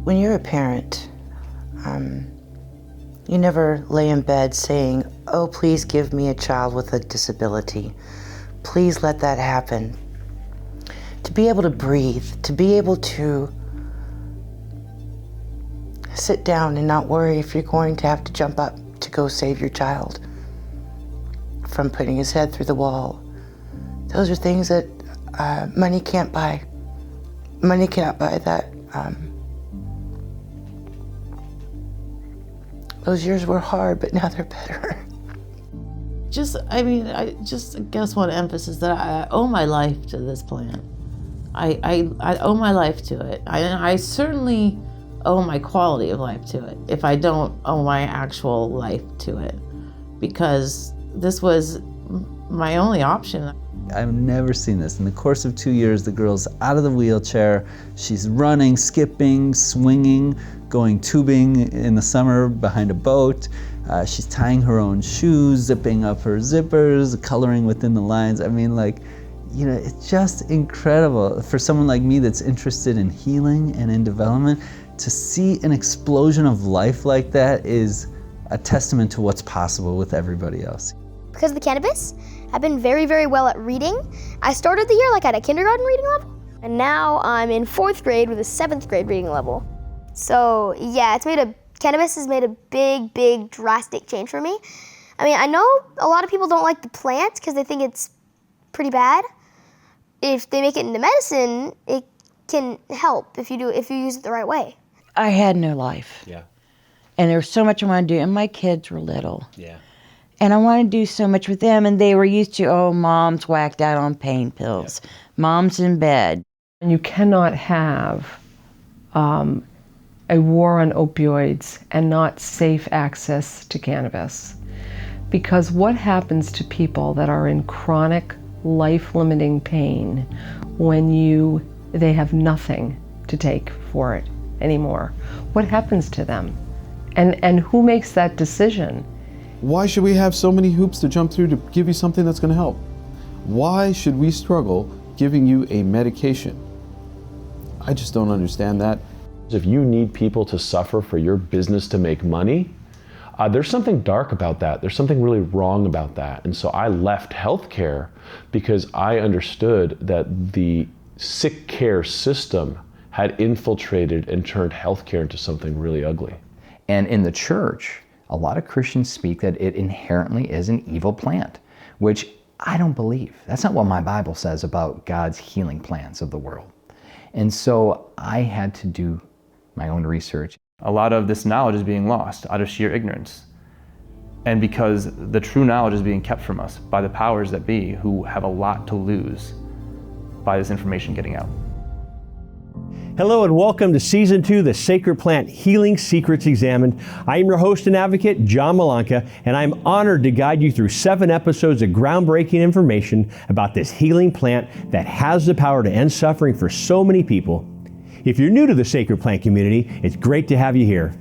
When you're a parent, you never lay in bed saying, oh, please give me a child with a disability. Please let that happen. To be able to breathe, to be able to sit down and not worry if you're going to have to jump up to go save your child from putting his head through the wall. Those are things that money can't buy. Money cannot buy that. Those years were hard, but now they're better. I guess want to emphasize that I owe my life to this plant. I owe my life to it. I certainly owe my quality of life to it if I don't owe my actual life to it, because this was my only option. I've never seen this. In the course of 2 years, the girl's out of the wheelchair. She's running, skipping, swinging, going tubing in the summer behind a boat. She's tying her own shoes, zipping up her zippers, coloring within the lines. I mean, it's just incredible for someone like me that's interested in healing and in development. To see an explosion of life like that is a testament to what's possible with everybody else. Because of the cannabis, I've been very, very well at reading. I started the year at a kindergarten reading level, and now I'm in 4th grade with a 7th grade reading level. So yeah, cannabis has made a big, big, drastic change for me. I know a lot of people don't like the plant because they think it's pretty bad. If they make it into medicine, it can help if you use it the right way. I had no life. Yeah. And there was so much I wanted to do, and my kids were little. Yeah. And I wanted to do so much with them, and they were used to, oh, mom's whacked out on pain pills. Yeah. Mom's in bed. And you cannot have a war on opioids and not safe access to cannabis. Because what happens to people that are in chronic, life-limiting pain when they have nothing to take for it anymore? What happens to them? And who makes that decision? Why should we have so many hoops to jump through to give you something that's going to help? Why should we struggle giving you a medication? I just don't understand that. If you need people to suffer for your business to make money, there's something dark about that. There's something really wrong about that. And so I left healthcare because I understood that the sick care system had infiltrated and turned healthcare into something really ugly. And in the church, a lot of Christians speak that it inherently is an evil plant, which I don't believe. That's not what my Bible says about God's healing plans of the world. And so I had to do my own research. A lot of this knowledge is being lost out of sheer ignorance. And because the true knowledge is being kept from us by the powers that be, who have a lot to lose by this information getting out. Hello and welcome to Season 2, The Sacred Plant Healing Secrets Examined. I am your host and advocate, John Malanka, and I'm honored to guide you through 7 episodes of groundbreaking information about this healing plant that has the power to end suffering for so many people. If you're new to the Sacred Plant community, it's great to have you here.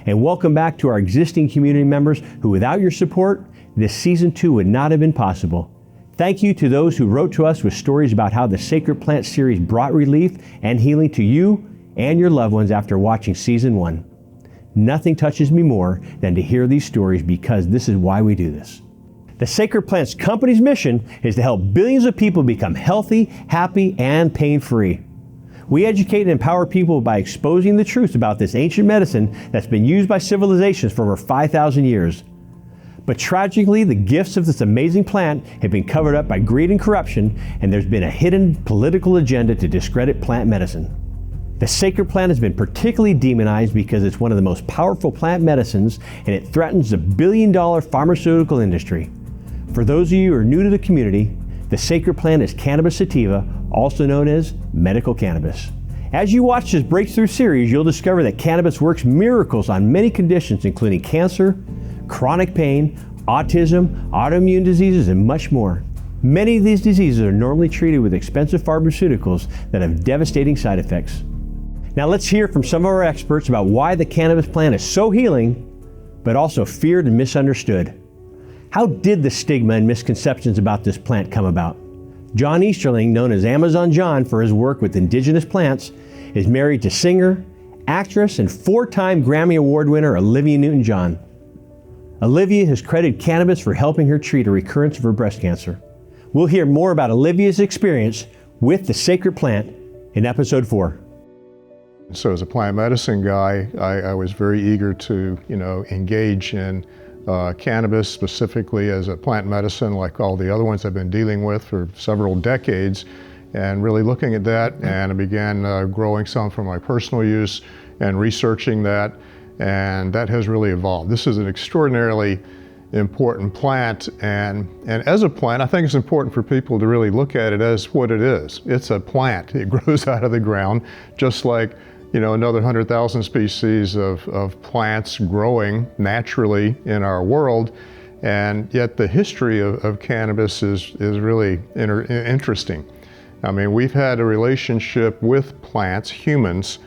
And welcome back to our existing community members who, without your support, this Season 2 would not have been possible. Thank you to those who wrote to us with stories about how the Sacred Plant series brought relief and healing to you and your loved ones after watching Season 1. Nothing touches me more than to hear these stories, because this is why we do this. The Sacred Plants company's mission is to help billions of people become healthy, happy, and pain-free. We educate and empower people by exposing the truth about this ancient medicine that's been used by civilizations for over 5,000 years. But tragically, the gifts of this amazing plant have been covered up by greed and corruption, and there's been a hidden political agenda to discredit plant medicine. The sacred plant has been particularly demonized because it's one of the most powerful plant medicines, and it threatens the billion-dollar pharmaceutical industry. For those of you who are new to the community, the sacred plant is cannabis sativa, also known as medical cannabis. As you watch this breakthrough series, you'll discover that cannabis works miracles on many conditions, including cancer, chronic pain, autism, autoimmune diseases, and much more. Many of these diseases are normally treated with expensive pharmaceuticals that have devastating side effects. Now let's hear from some of our experts about why the cannabis plant is so healing, but also feared and misunderstood. How did the stigma and misconceptions about this plant come about? John Easterling, known as Amazon John for his work with indigenous plants, is married to singer, actress and 4-time Grammy Award winner Olivia Newton-John. Olivia has credited cannabis for helping her treat a recurrence of her breast cancer. We'll hear more about Olivia's experience with the sacred plant in episode 4. So as a plant medicine guy, I was very eager to, engage in cannabis, specifically as a plant medicine, like all the other ones I've been dealing with for several decades, and really looking at that. And I began growing some for my personal use and researching that, and that has really evolved. This is an extraordinarily important plant, and as a plant, I think it's important for people to really look at it as what it is. It's a plant. It grows out of the ground, just like another 100,000 species of plants growing naturally in our world, and yet the history of cannabis is really interesting. I mean, we've had a relationship with plants. Humans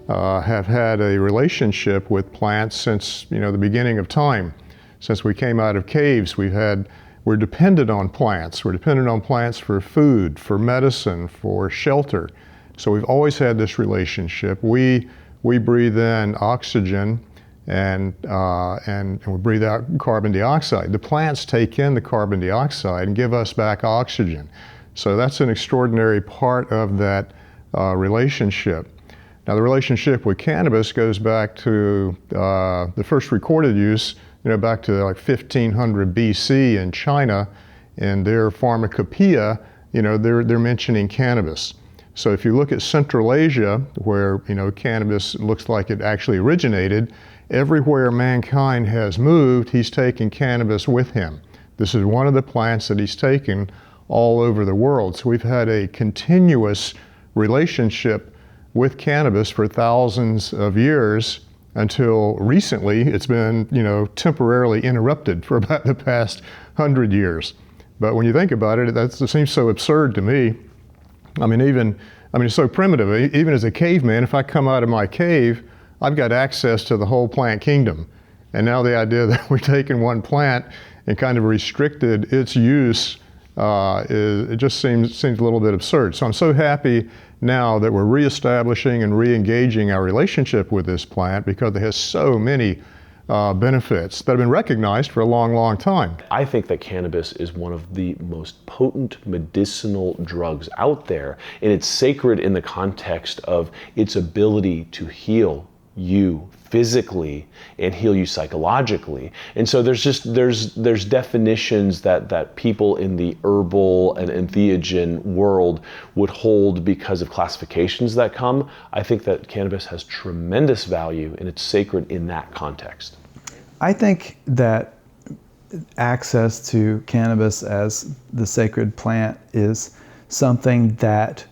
have had a relationship with plants since the beginning of time. Since we came out of caves, we're dependent on plants. We're dependent on plants for food, for medicine, for shelter. So we've always had this relationship. We breathe in oxygen and we breathe out carbon dioxide. The plants take in the carbon dioxide and give us back oxygen. So that's an extraordinary part of that relationship. Now the relationship with cannabis goes back to the first recorded use, back to like 1500 BC in China. In their pharmacopoeia, they're mentioning cannabis. So if you look at Central Asia, where cannabis looks like it actually originated, everywhere mankind has moved, he's taken cannabis with him. This is one of the plants that he's taken all over the world. So we've had a continuous relationship with cannabis for thousands of years until recently. It's been, temporarily interrupted for about the past 100 years. But when you think about it, that seems so absurd to me. It's so primitive. Even as a caveman, if I come out of my cave, I've got access to the whole plant kingdom. And now the idea that we're taking one plant and kind of restricted its use, it just seems a little bit absurd. So I'm so happy now that we're reestablishing and re-engaging our relationship with this plant, because it has so many benefits that have been recognized for a long, long time. I think that cannabis is one of the most potent medicinal drugs out there, and it's sacred in the context of its ability to heal you physically and heal you psychologically. And so there's definitions that people in the herbal and entheogen world would hold because of classifications that come. I think that cannabis has tremendous value, and it's sacred in that context. I think that access to cannabis as the sacred plant is something that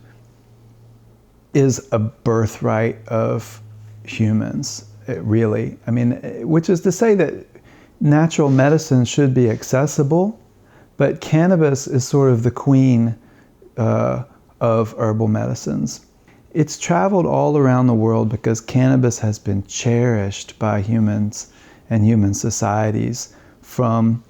is a birthright of humans, really. Which is to say that natural medicine should be accessible, but cannabis is sort of the queen of herbal medicines. It's traveled all around the world because cannabis has been cherished by humans and human societies from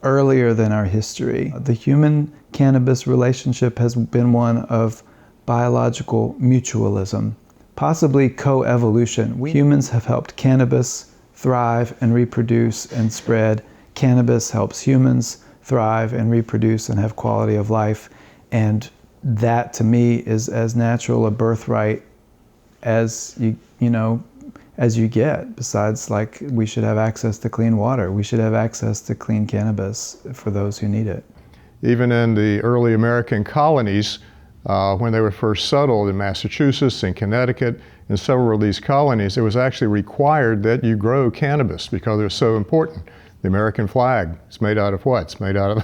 earlier than our history. The human-cannabis relationship has been one of biological mutualism, possibly co-evolution. Humans have helped cannabis thrive and reproduce and spread. Cannabis helps humans thrive and reproduce and have quality of life. And that, to me, is as natural a birthright as you get. Besides, like, we should have access to clean water. We should have access to clean cannabis for those who need it. Even in the early American colonies, when they were first settled in Massachusetts and Connecticut, in several of these colonies, it was actually required that you grow cannabis because it was so important. The American flag is made out of what? It's made out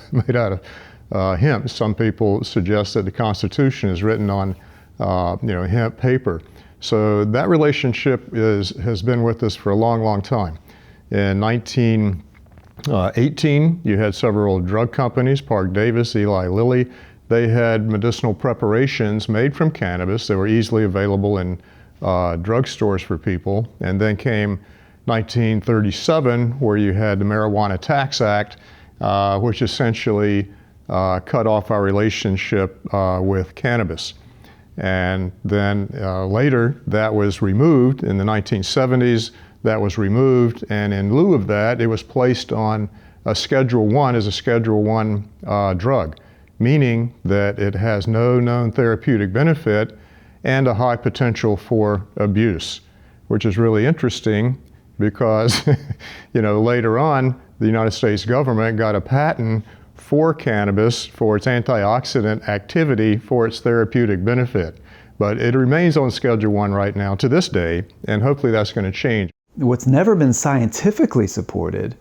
of hemp. Some people suggest that the Constitution is written on hemp paper. So that relationship has been with us for a long, long time. In 1918, you had several drug companies, Park Davis, Eli Lilly. They had medicinal preparations made from cannabis that were easily available in drugstores for people. And then came 1937, where you had the Marijuana Tax Act, which essentially cut off our relationship with cannabis. And then later that was removed in the 1970s. That was removed, and in lieu of that, it was placed on a Schedule I as a Schedule I drug, meaning that it has no known therapeutic benefit and a high potential for abuse, which is really interesting because later on, the United States government got a patent for cannabis for its antioxidant activity for its therapeutic benefit. But it remains on Schedule I right now to this day, and hopefully that's going to change. What's never been scientifically supported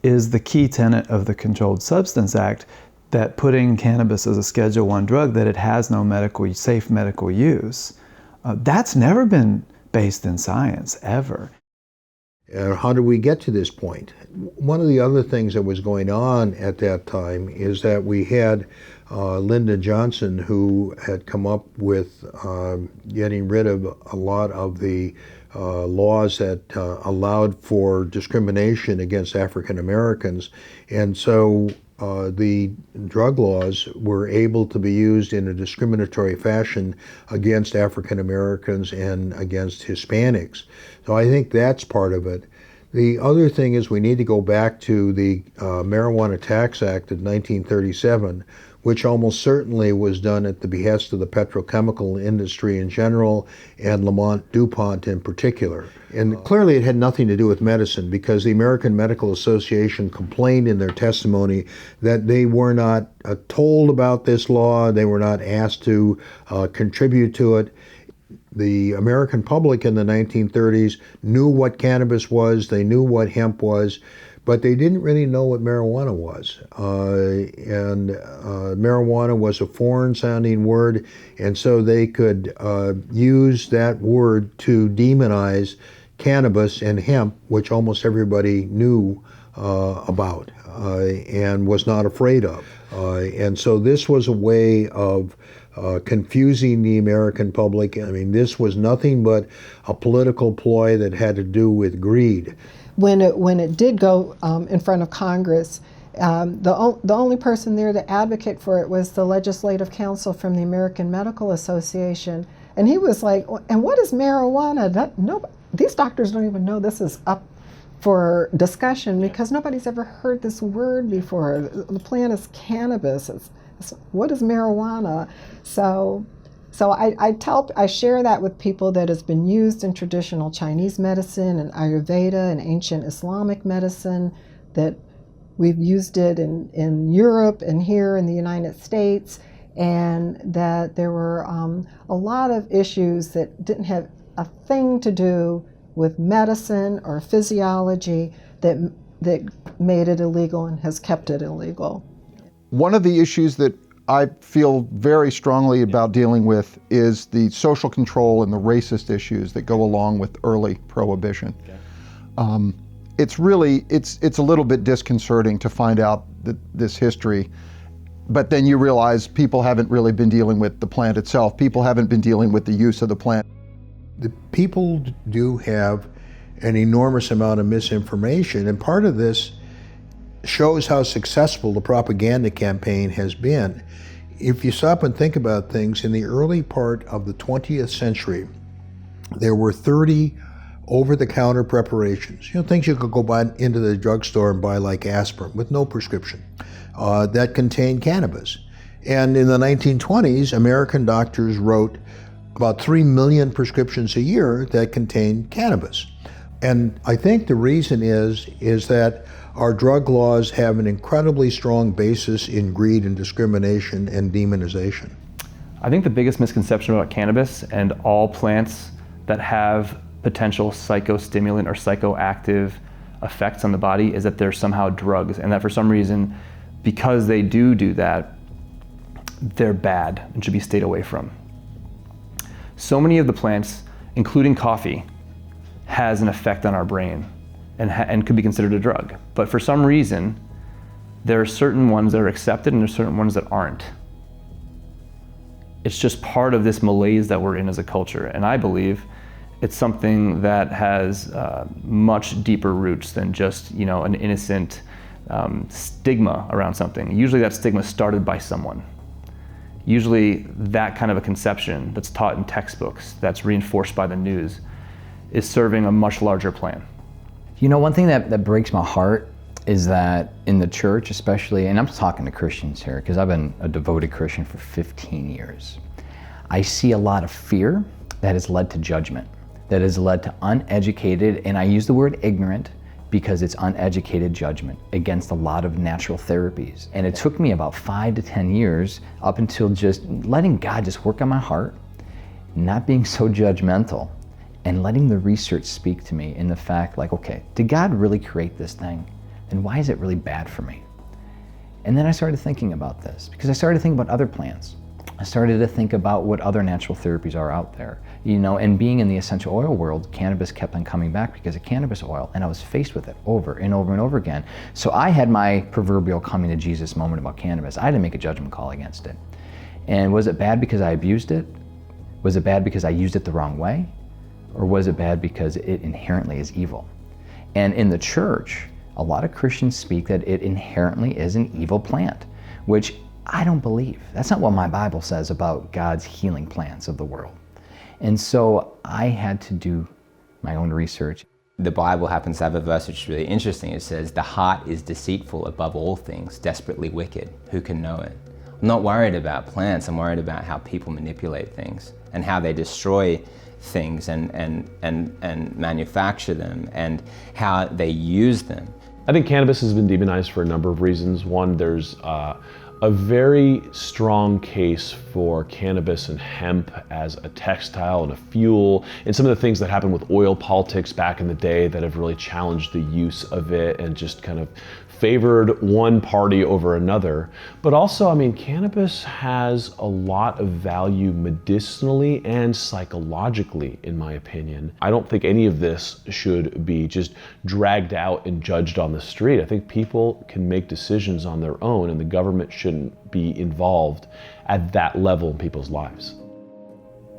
is the key tenet of the Controlled Substance Act, that putting cannabis as a Schedule I drug, that it has no safe medical use. That's never been based in science, ever. How did we get to this point? One of the other things that was going on at that time is that we had Lyndon Johnson, who had come up with getting rid of a lot of the laws that allowed for discrimination against African Americans. And so the drug laws were able to be used in a discriminatory fashion against African Americans and against Hispanics. So I think that's part of it. The other thing is we need to go back to the Marijuana Tax Act of 1937, which almost certainly was done at the behest of the petrochemical industry in general and Lamont DuPont in particular. And clearly it had nothing to do with medicine, because the American Medical Association complained in their testimony that they were not told about this law, they were not asked to contribute to it. The American public in the 1930s knew what cannabis was, they knew what hemp was, but they didn't really know what marijuana was. Marijuana was a foreign-sounding word, and so they could use that word to demonize cannabis and hemp, which almost everybody knew about and was not afraid of. And so this was a way of confusing the American public. I mean, this was nothing but a political ploy that had to do with greed. When it did go in front of Congress, the only person there to advocate for it was the legislative counsel from the American Medical Association, and he was like, "And what is marijuana?" These doctors don't even know this is up for discussion, because nobody's ever heard this word before. The plant is cannabis. What is marijuana? So I share that with people, that has been used in traditional Chinese medicine and Ayurveda and ancient Islamic medicine, that we've used it in Europe and here in the United States, and that there were a lot of issues that didn't have a thing to do with medicine or physiology that made it illegal and has kept it illegal. One of the issues that I feel very strongly about dealing with is the social control and the racist issues that go along with early prohibition. Okay. It's a little bit disconcerting to find out this history, but then you realize people haven't really been dealing with the plant itself. People haven't been dealing with the use of the plant. The people do have an enormous amount of misinformation, and part of this shows how successful the propaganda campaign has been. If you stop and think about things, in the early part of the 20th century, there were 30 over-the-counter preparations, things you could go buy into the drugstore and buy, like aspirin, with no prescription, that contained cannabis. And in the 1920s, American doctors wrote about 3 million prescriptions a year that contained cannabis. And I think the reason is that our drug laws have an incredibly strong basis in greed and discrimination and demonization. I think the biggest misconception about cannabis and all plants that have potential psychostimulant or psychoactive effects on the body is that they're somehow drugs, and that for some reason, because they do that, they're bad and should be stayed away from. So many of the plants, including coffee, has an effect on our brain and could be considered a drug. But for some reason, there are certain ones that are accepted and there's certain ones that aren't. It's just part of this malaise that we're in as a culture. And I believe it's something that has much deeper roots than just an innocent stigma around something. Usually that stigma started by someone. Usually that kind of a conception that's taught in textbooks, that's reinforced by the news, is serving a much larger plan. You know, one thing that breaks my heart is that in the church especially, and I'm talking to Christians here because I've been a devoted Christian for 15 years, I see a lot of fear that has led to judgment, that has led to uneducated, and I use the word ignorant because it's uneducated judgment against a lot of natural therapies. And it took me about 5 to 10 years up until just letting God just work on my heart, not being so judgmental, and letting the research speak to me in the fact like, okay, did God really create this thing? Then why is it really bad for me? And then I started thinking about this because I started thinking about other plants. I started to think about what other natural therapies are out there. You know, and being in the essential oil world, cannabis kept on coming back because of cannabis oil, and I was faced with it over and over and over again. So I had my proverbial coming to Jesus moment about cannabis. I had to make a judgment call against it. And was it bad because I abused it? Was it bad because I used it the wrong way? Or was it bad because it inherently is evil? And in the church, a lot of Christians speak that it inherently is an evil plant, which I don't believe. That's not what my Bible says about God's healing plans of the world. And so I had to do my own research. The Bible happens to have a verse which is really interesting. It says, "The heart is deceitful above all things, desperately wicked. Who can know it?" I'm not worried about plants. I'm worried about how people manipulate things and how they destroy things and manufacture them and how they use them. I think cannabis has been demonized for a number of reasons. One, there's a very strong case for cannabis and hemp as a textile and a fuel, and some of the things that happened with oil politics back in the day that have really challenged the use of it and just kind of favored one party over another. But also, I mean, cannabis has a lot of value medicinally and psychologically, in my opinion. I don't think any of this should be just dragged out and judged on the street. I think people can make decisions on their own, and the government shouldn't be involved at that level in people's lives.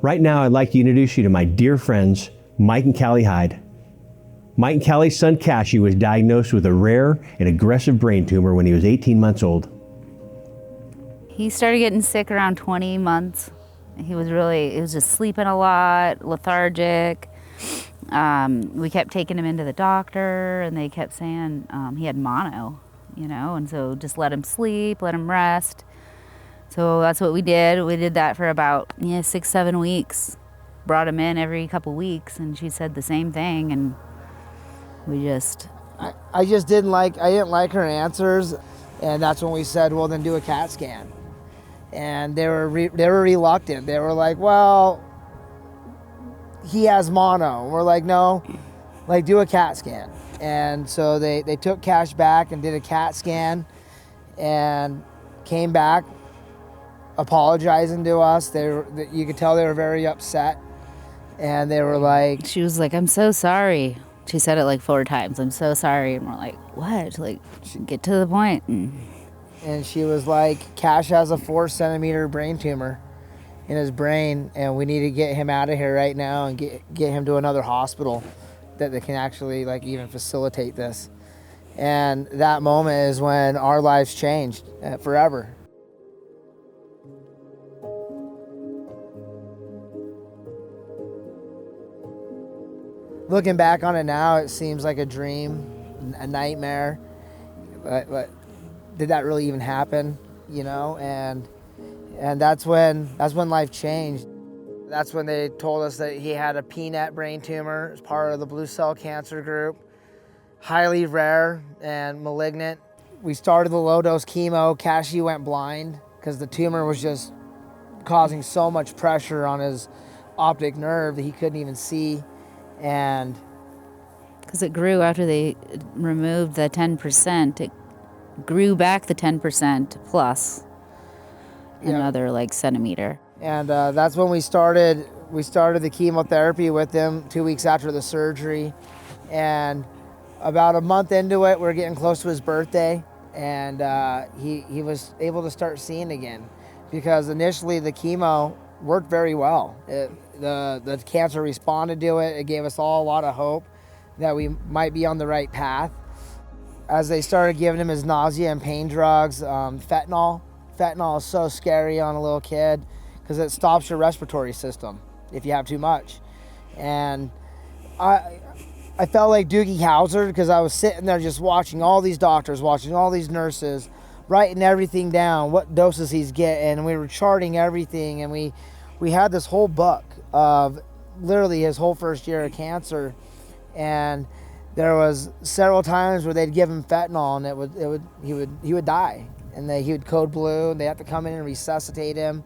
Right now, I'd like to introduce you to my dear friends, Mike and Callie Hyde. Mike and Callie's son, Cashy, was diagnosed with a rare and aggressive brain tumor when he was 18 months old. He started getting sick around 20 months. He was just sleeping a lot, lethargic. We kept taking him into the doctor, and they kept saying he had mono, you know, and so just let him sleep, let him rest. So that's what we did. We did that for about 6-7 weeks. Brought him in every couple weeks, and she said the same thing, and we just... I didn't like her answers, and that's when we said, well, then do a CAT scan. And they were reluctant. They were like, well, he has mono. And we're like, no, like do a CAT scan. And so they took Cash back and did a CAT scan and came back apologizing to us. You could tell they were very upset. And they were like... She was like, I'm so sorry. She said it like 4 times. I'm so sorry. And we're like, what? Like, get to the point. And she was like, Cash has a 4-centimeter brain tumor in his brain, and we need to get him out of here right now and get him to another hospital that they can actually like even facilitate this. And that moment is when our lives changed forever. Looking back on it now, it seems like a dream, a nightmare. But did that really even happen? You know, and that's when life changed. That's when they told us that he had a peanut brain tumor as part of the blue cell cancer group, highly rare and malignant. We started the low dose chemo. Cashy went blind because the tumor was just causing so much pressure on his optic nerve that he couldn't even see. And because it grew after they removed the 10%, it grew back the 10% plus another like centimeter. And that's when we started the chemotherapy with him 2 weeks after the surgery. And about a month into it, we're getting close to his birthday, and he was able to start seeing again, because initially the chemo worked very well. The cancer responded to it. It gave us all a lot of hope that we might be on the right path. As they started giving him his nausea and pain drugs, fentanyl fentanyl is so scary on a little kid because it stops your respiratory system if you have too much. And I felt like Doogie Howser because I was sitting there just watching all these doctors, watching all these nurses, writing everything down, what doses he's getting, and we were charting everything, and we had this whole book of literally his whole first year of cancer, and there was several times where they'd give him fentanyl and he would die, and he would code blue, and they have to come in and resuscitate him,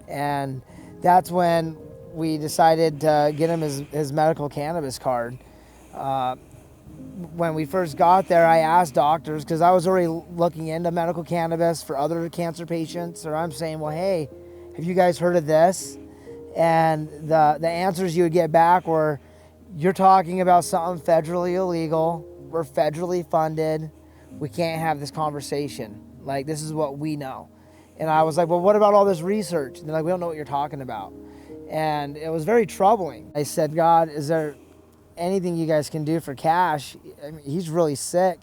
and that's when we decided to get him his medical cannabis card. When we first got there, I asked doctors, because I was already looking into medical cannabis for other cancer patients, or I'm saying, well, hey, have you guys heard of this? And the answers you would get back were, you're talking about something federally illegal, we're federally funded, we can't have this conversation. Like, this is what we know. And I was like, well, what about all this research? And they're like, we don't know what you're talking about. And it was very troubling. I said, God, is there anything you guys can do for Cash? I mean, he's really sick.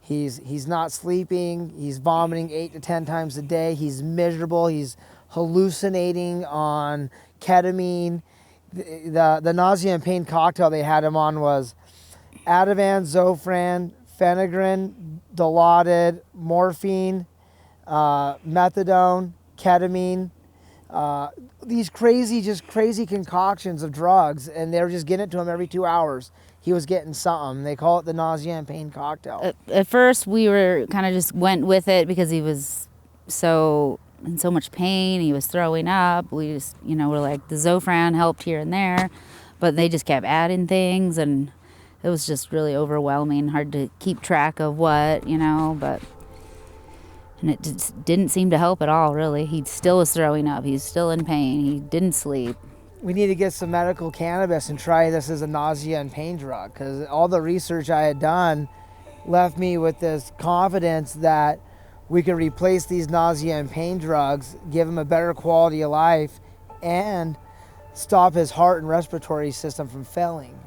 He's not sleeping. He's vomiting 8 to 10 times a day. He's miserable. He's hallucinating on ketamine. The nausea and pain cocktail they had him on was Ativan, Zofran, Phenergan, Dilaudid, morphine, methadone, ketamine. These crazy concoctions of drugs, and they were just getting it to him every 2 hours. He was getting something. They call it the nausea and pain cocktail. At first, we were kind of just went with it because he was in so much pain. He was throwing up. We just, we're like, the Zofran helped here and there, but they just kept adding things, and it was just really overwhelming, hard to keep track of what, and it just didn't seem to help at all, really. He still was throwing up. He's still in pain. He didn't sleep. We need to get some medical cannabis and try this as a nausea and pain drug, because all the research I had done left me with this confidence that we could replace these nausea and pain drugs, give him a better quality of life, and stop his heart and respiratory system from failing.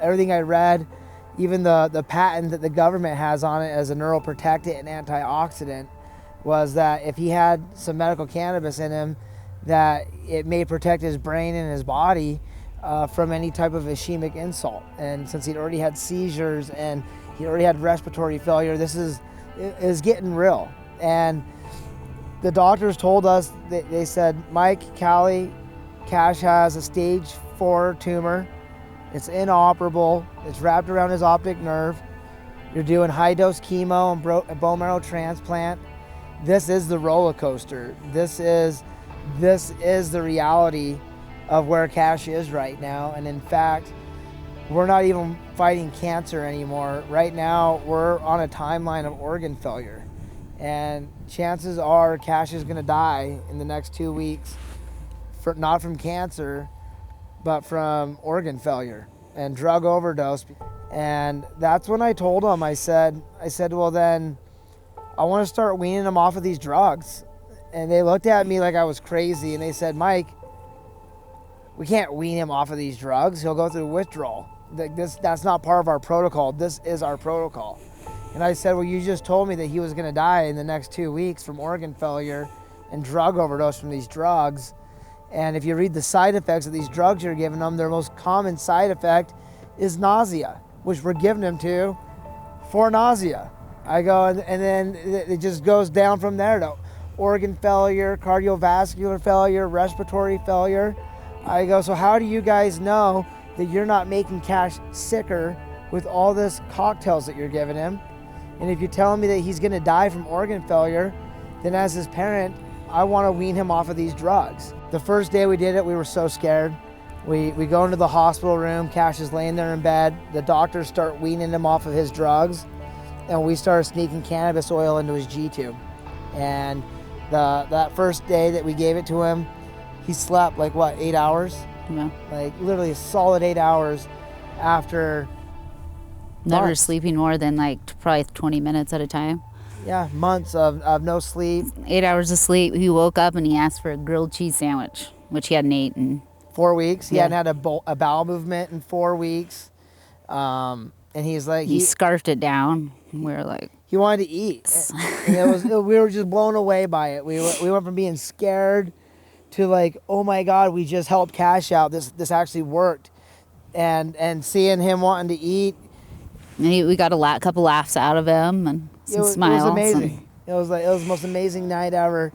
Everything I read, even the patent that the government has on it as a neuroprotectant and antioxidant, was that if he had some medical cannabis in him, that it may protect his brain and his body from any type of ischemic insult. And since he'd already had seizures and he already had respiratory failure, this is getting real. And the doctors told us, they said, Mike, Callie, Cash has a stage 4 tumor. It's inoperable. It's wrapped around his optic nerve. You're doing high dose chemo and bone marrow transplant. This is the roller coaster. This is the reality of where Cash is right now. And in fact, we're not even fighting cancer anymore. Right now, we're on a timeline of organ failure. And chances are Cash is gonna die in the next 2 weeks, not from cancer, but from organ failure and drug overdose. And that's when I told him, I said, well then, I want to start weaning him off of these drugs. And they looked at me like I was crazy, and they said, Mike, we can't wean him off of these drugs. He'll go through withdrawal. That's not part of our protocol. This is our protocol. And I said, well, you just told me that he was going to die in the next 2 weeks from organ failure and drug overdose from these drugs. And if you read the side effects of these drugs you're giving them, their most common side effect is nausea, which we're giving him to for nausea. I go, and then it just goes down from there to organ failure, cardiovascular failure, respiratory failure. I go, so how do you guys know that you're not making Cash sicker with all this cocktails that you're giving him? And if you're telling me that he's gonna die from organ failure, then as his parent, I wanna wean him off of these drugs. The first day we did it, we were so scared. We go into the hospital room, Cash is laying there in bed, the doctors start weaning him off of his drugs, and we started sneaking cannabis oil into his G-tube. And that first day that we gave it to him, he slept like 8 hours? Yeah. Like literally a solid 8 hours after Never months. sleeping more than probably 20 minutes at a time. Yeah, months of no sleep. 8 hours of sleep. He woke up and he asked for a grilled cheese sandwich, which he hadn't eaten. 4 weeks. He Yeah. hadn't had a bowel movement in 4 weeks. And he's like... He scarfed it down. And we were like... He wanted to eat. And we were just blown away by it. We went from being scared to like, oh my God, we just helped Cash out. This actually worked. And seeing him wanting to eat. And we got a couple laughs out of him and some smiles. It was amazing. It was the most amazing night ever.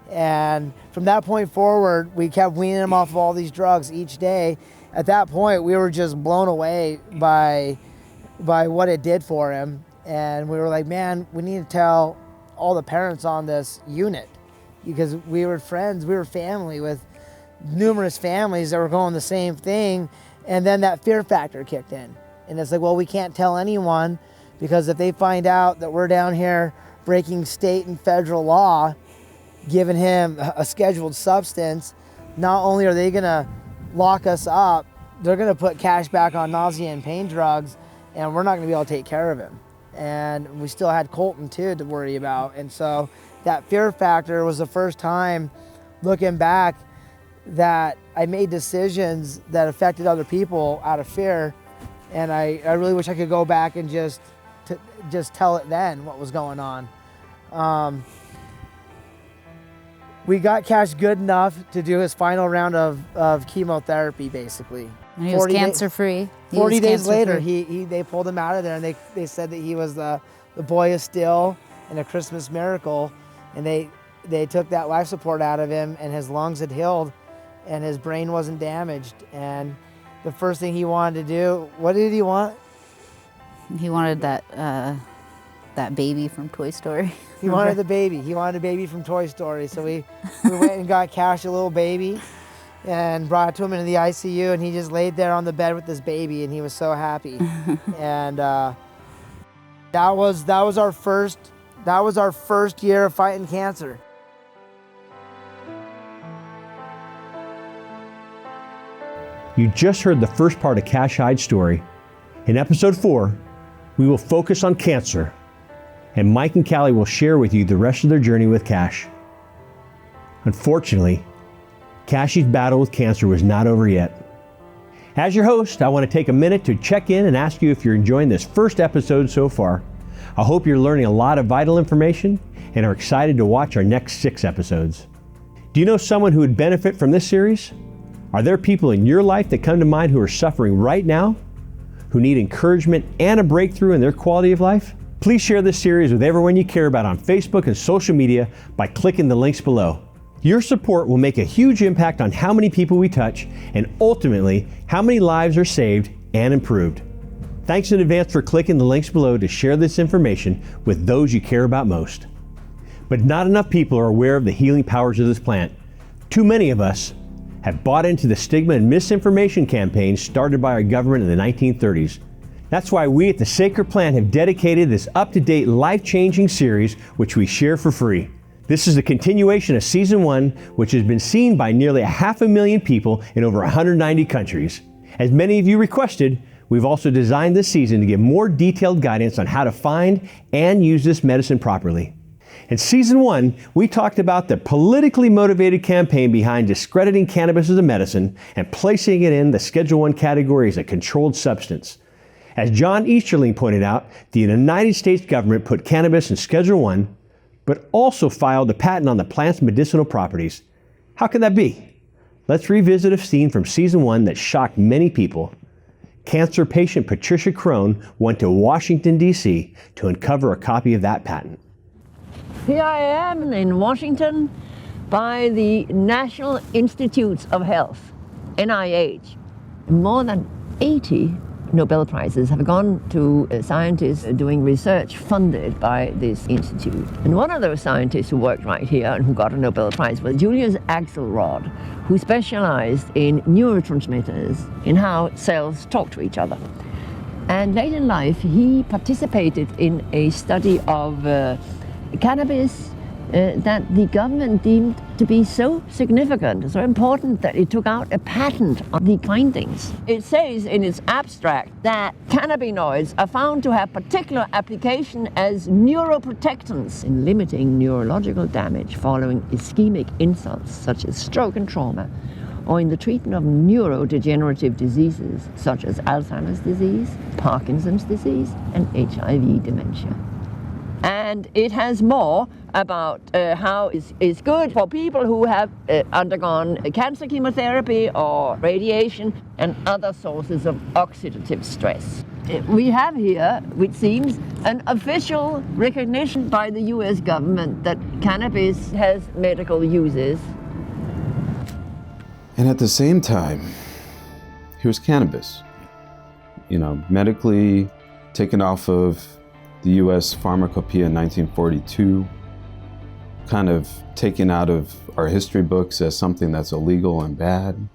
And from that point forward, we kept weaning him off of all these drugs each day. At that point, we were just blown away by what it did for him. And we were like, man, we need to tell all the parents on this unit, because we were friends, we were family with numerous families that were going the same thing. And then that fear factor kicked in. And it's like, well, we can't tell anyone, because if they find out that we're down here breaking state and federal law, giving him a scheduled substance, not only are they gonna lock us up, they're gonna put Cash back on nausea and pain drugs, and we're not gonna be able to take care of him. And we still had Colton too to worry about. And so that fear factor was the first time, looking back, that I made decisions that affected other people out of fear. And I really wish I could go back and just tell it then what was going on. We got Cash good enough to do his final round of chemotherapy, basically. And he was cancer-free. 40 days later, they pulled him out of there, and they said that he was the boy of steel and a Christmas miracle. And they took that life support out of him, and his lungs had healed, and his brain wasn't damaged. And the first thing he wanted to do, what did he want? He wanted that baby from Toy Story. He wanted the baby. He wanted a baby from Toy Story. So we went and got Cash a little baby and brought it to him into the ICU, and he just laid there on the bed with this baby, and he was so happy. And that was our first year of fighting cancer. You just heard the first part of Cash Hyde's story. In episode 4, we will focus on cancer, and Mike and Callie will share with you the rest of their journey with Cash. Unfortunately, Cash's battle with cancer was not over yet. As your host, I want to take a minute to check in and ask you if you're enjoying this first episode so far. I hope you're learning a lot of vital information and are excited to watch our next 6 episodes. Do you know someone who would benefit from this series? Are there people in your life that come to mind who are suffering right now, who need encouragement and a breakthrough in their quality of life? Please share this series with everyone you care about on Facebook and social media by clicking the links below. Your support will make a huge impact on how many people we touch and ultimately how many lives are saved and improved. Thanks in advance for clicking the links below to share this information with those you care about most. But not enough people are aware of the healing powers of this plant. Too many of us have bought into the stigma and misinformation campaigns started by our government in the 1930s. That's why we at the Sacred Plant have dedicated this up-to-date, life-changing series, which we share for free. This is a continuation of Season 1, which has been seen by nearly 500,000 people in over 190 countries. As many of you requested, we've also designed this season to give more detailed guidance on how to find and use this medicine properly. In Season 1, we talked about the politically motivated campaign behind discrediting cannabis as a medicine and placing it in the Schedule I category as a controlled substance. As John Easterling pointed out, the United States government put cannabis in Schedule I, but also filed a patent on the plant's medicinal properties. How could that be? Let's revisit a scene from Season 1 that shocked many people. Cancer patient Patricia Crone went to Washington, D.C. to uncover a copy of that patent. Here I am in Washington by the National Institutes of Health, NIH. More than 80 Nobel Prizes have gone to scientists doing research funded by this institute. And one of those scientists who worked right here and who got a Nobel Prize was Julius Axelrod, who specialized in neurotransmitters, in how cells talk to each other. And late in life, he participated in a study of cannabis that the government deemed to be so significant, so important, that it took out a patent on the findings. It says in its abstract that cannabinoids are found to have particular application as neuroprotectants in limiting neurological damage following ischemic insults such as stroke and trauma, or in the treatment of neurodegenerative diseases such as Alzheimer's disease, Parkinson's disease, and HIV dementia. And it has more about how it's good for people who have undergone cancer chemotherapy or radiation and other sources of oxidative stress. We have here, which seems, an official recognition by the US government that cannabis has medical uses. And at the same time, here's cannabis, medically taken off of the US Pharmacopoeia in 1942, kind of taken out of our history books as something that's illegal and bad.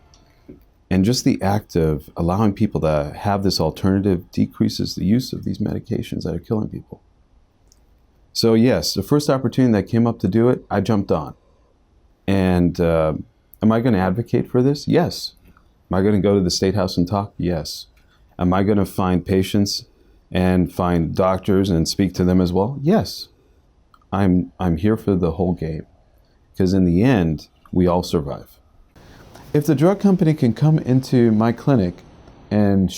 And just the act of allowing people to have this alternative decreases the use of these medications that are killing people. So yes, the first opportunity that came up to do it, I jumped on. And am I going to advocate for this? Yes. Am I going to go to the State House and talk? Yes. Am I going to find patients and find doctors and speak to them as well? Yes. I'm here for the whole game, because in the end, we all survive. If the drug company can come into my clinic and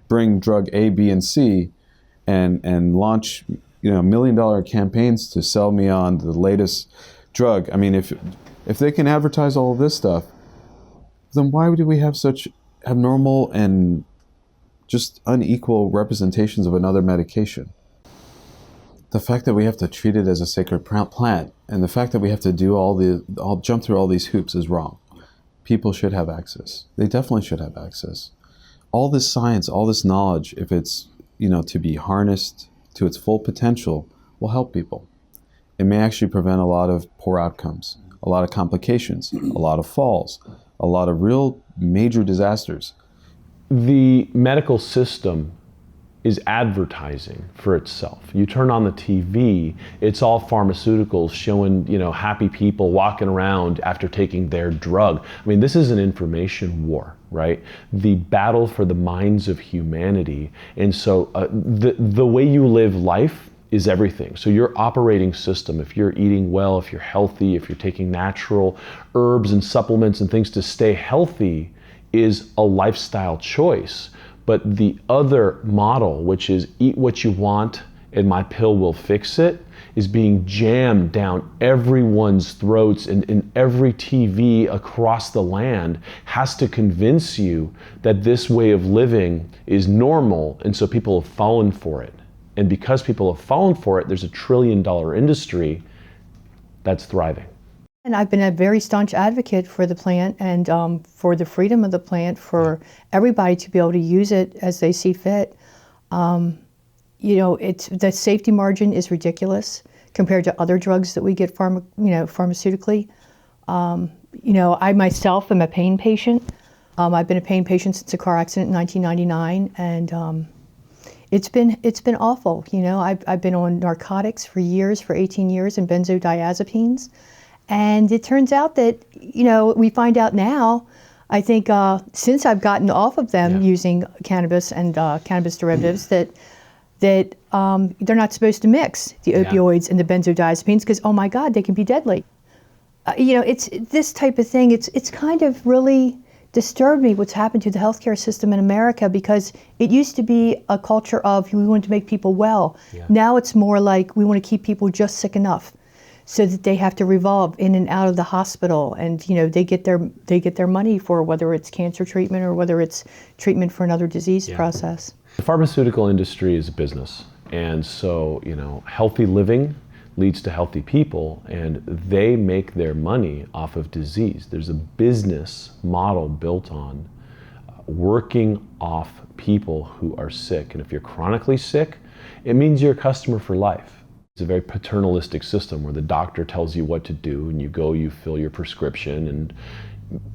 bring drug A, B, and C and launch $1 million campaigns to sell me on the latest drug, I mean, if they can advertise all of this stuff, then why do we have such abnormal and just unequal representations of another medication? The fact that we have to treat it as a sacred plant, and the fact that we have to do jump through all these hoops is wrong. People should have access. They definitely should have access. All this science, all this knowledge, if it's to be harnessed to its full potential, will help people. It may actually prevent a lot of poor outcomes, a lot of complications, a lot of falls, a lot of real major disasters. The medical system is advertising for itself. You turn on the TV, it's all pharmaceuticals showing, happy people walking around after taking their drug. I mean, this is an information war, right? The battle for the minds of humanity. And so the way you live life is everything. So your operating system, if you're eating well, if you're healthy, if you're taking natural herbs and supplements and things to stay healthy, is a lifestyle choice. But the other model, which is eat what you want and my pill will fix it, is being jammed down everyone's throats, and in every TV across the land has to convince you that this way of living is normal, and so people have fallen for it. And because people have fallen for it, there's $1 trillion industry that's thriving. And I've been a very staunch advocate for the plant and for the freedom of the plant, for everybody to be able to use it as they see fit. The safety margin is ridiculous compared to other drugs that we get pharmaceutically. I myself am a pain patient. I've been a pain patient since a car accident in 1999, and it's been awful. I've been on narcotics for 18 years, and benzodiazepines. And it turns out that, we find out now, I think since I've gotten off of them using cannabis and cannabis derivatives, that they're not supposed to mix the opioids and the benzodiazepines because, oh my God, they can be deadly. It's this type of thing. It's kind of really disturbed me what's happened to the healthcare system in America, because it used to be a culture of we wanted to make people well. Yeah. Now it's more like we want to keep people just sick enough so that they have to revolve in and out of the hospital, and they get their money for whether it's cancer treatment or whether it's treatment for another disease process. The pharmaceutical industry is a business, and so healthy living leads to healthy people, and they make their money off of disease. There's a business model built on working off people who are sick, and if you're chronically sick, it means you're a customer for life. It's a very paternalistic system where the doctor tells you what to do, and you go, you fill your prescription, and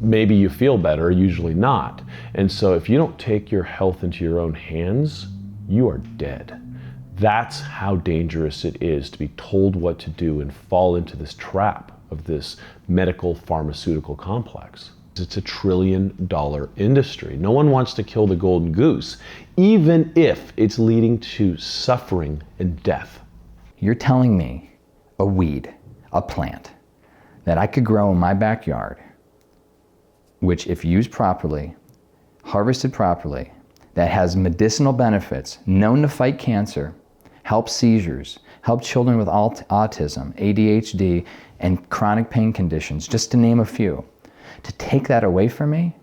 maybe you feel better, usually not. And so if you don't take your health into your own hands, you are dead. That's how dangerous it is to be told what to do and fall into this trap of this medical pharmaceutical complex. It's $1 trillion industry. No one wants to kill the golden goose, even if it's leading to suffering and death. You're telling me a weed, a plant, that I could grow in my backyard, which if used properly, harvested properly, that has medicinal benefits, known to fight cancer, help seizures, help children with autism, ADHD, and chronic pain conditions, just to name a few. To take that away from me,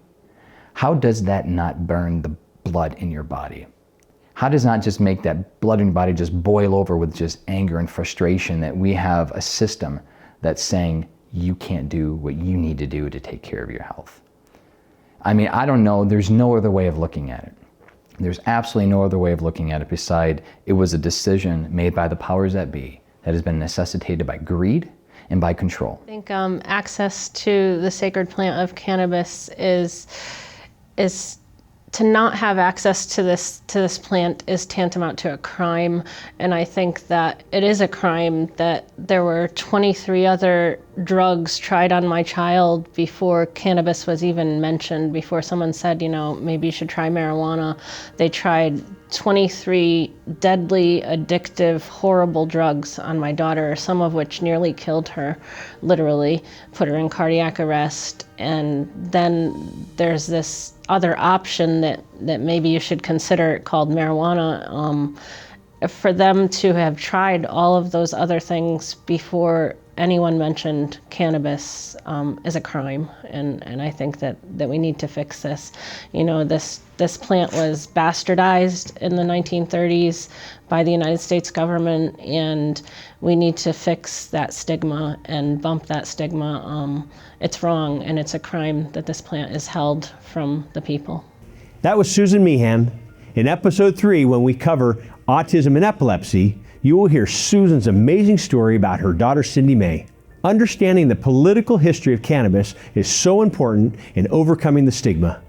how does that not burn the blood in your body? How does not just make that blood in your body just boil over with just anger and frustration that we have a system that's saying you can't do what you need to do to take care of your health? I mean, I don't know, there's no other way of looking at it. There's absolutely no other way of looking at it beside it was a decision made by the powers that be that has been necessitated by greed and by control. I think access to the sacred plant of cannabis is to not have access to this plant is tantamount to a crime, and I think that it is a crime that there were 23 other drugs tried on my child before cannabis was even mentioned, before someone said, you know, maybe you should try marijuana. They tried 23 deadly, addictive, horrible drugs on my daughter, some of which nearly killed her, literally, put her in cardiac arrest. And then there's this other option that maybe you should consider called marijuana. For them to have tried all of those other things before anyone mentioned cannabis is a crime, and I think that we need to fix this. You know, this plant was bastardized in the 1930s by the United States government, and we need to fix that stigma and bump that stigma. It's wrong, and it's a crime that this plant is held from the people. That was Susan Meehan. In episode 3, when we cover autism and epilepsy, you will hear Susan's amazing story about her daughter, Cindy May. Understanding the political history of cannabis is so important in overcoming the stigma.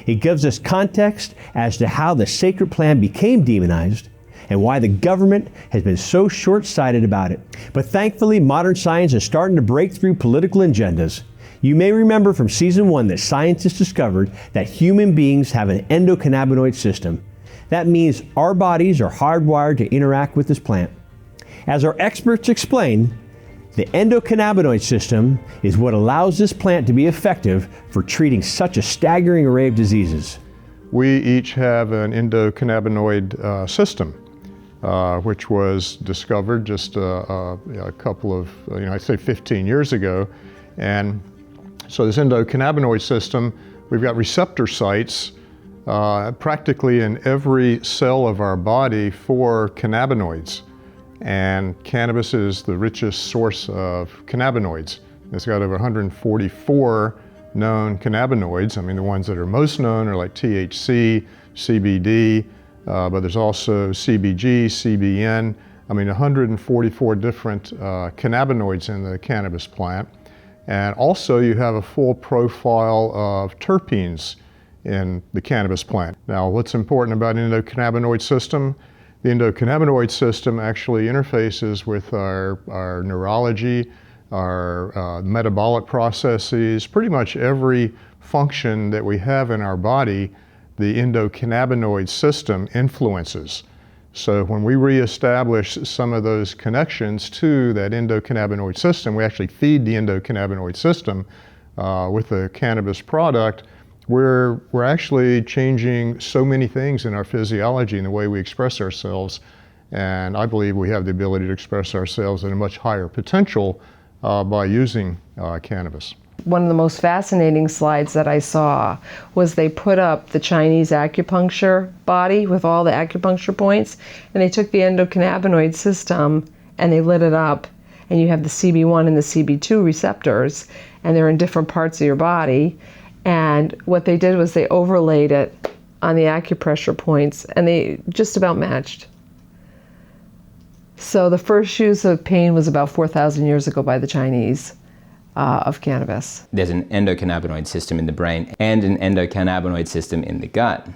It gives us context as to how the sacred plant became demonized and why the government has been so short-sighted about it. But thankfully, modern science is starting to break through political agendas. You may remember from season 1 that scientists discovered that human beings have an endocannabinoid system. That means our bodies are hardwired to interact with this plant. As our experts explain, the endocannabinoid system is what allows this plant to be effective for treating such a staggering array of diseases. We each have an endocannabinoid system, which was discovered just a couple of, I'd say 15 years ago. And so this endocannabinoid system, we've got receptor sites practically in every cell of our body for cannabinoids. And cannabis is the richest source of cannabinoids. It's got over 144 known cannabinoids. I mean, the ones that are most known are like THC, CBD, but there's also CBG, CBN. I mean, 144 different cannabinoids in the cannabis plant. And also you have a full profile of terpenes in the cannabis plant. Now, what's important about an endocannabinoid system? The endocannabinoid system actually interfaces with our neurology, our metabolic processes, pretty much every function that we have in our body, the endocannabinoid system influences. So when we reestablish some of those connections to that endocannabinoid system, we actually feed the endocannabinoid system with the cannabis product. We're actually changing so many things in our physiology and the way we express ourselves. And I believe we have the ability to express ourselves at a much higher potential by using cannabis. One of the most fascinating slides that I saw was they put up the Chinese acupuncture body with all the acupuncture points, and they took the endocannabinoid system and they lit it up, and you have the CB1 and the CB2 receptors, and they're in different parts of your body. And what they did was they overlaid it on the acupressure points, and they just about matched. So the first use of pain was about 4,000 years ago by the Chinese. Of cannabis. There's an endocannabinoid system in the brain and an endocannabinoid system in the gut.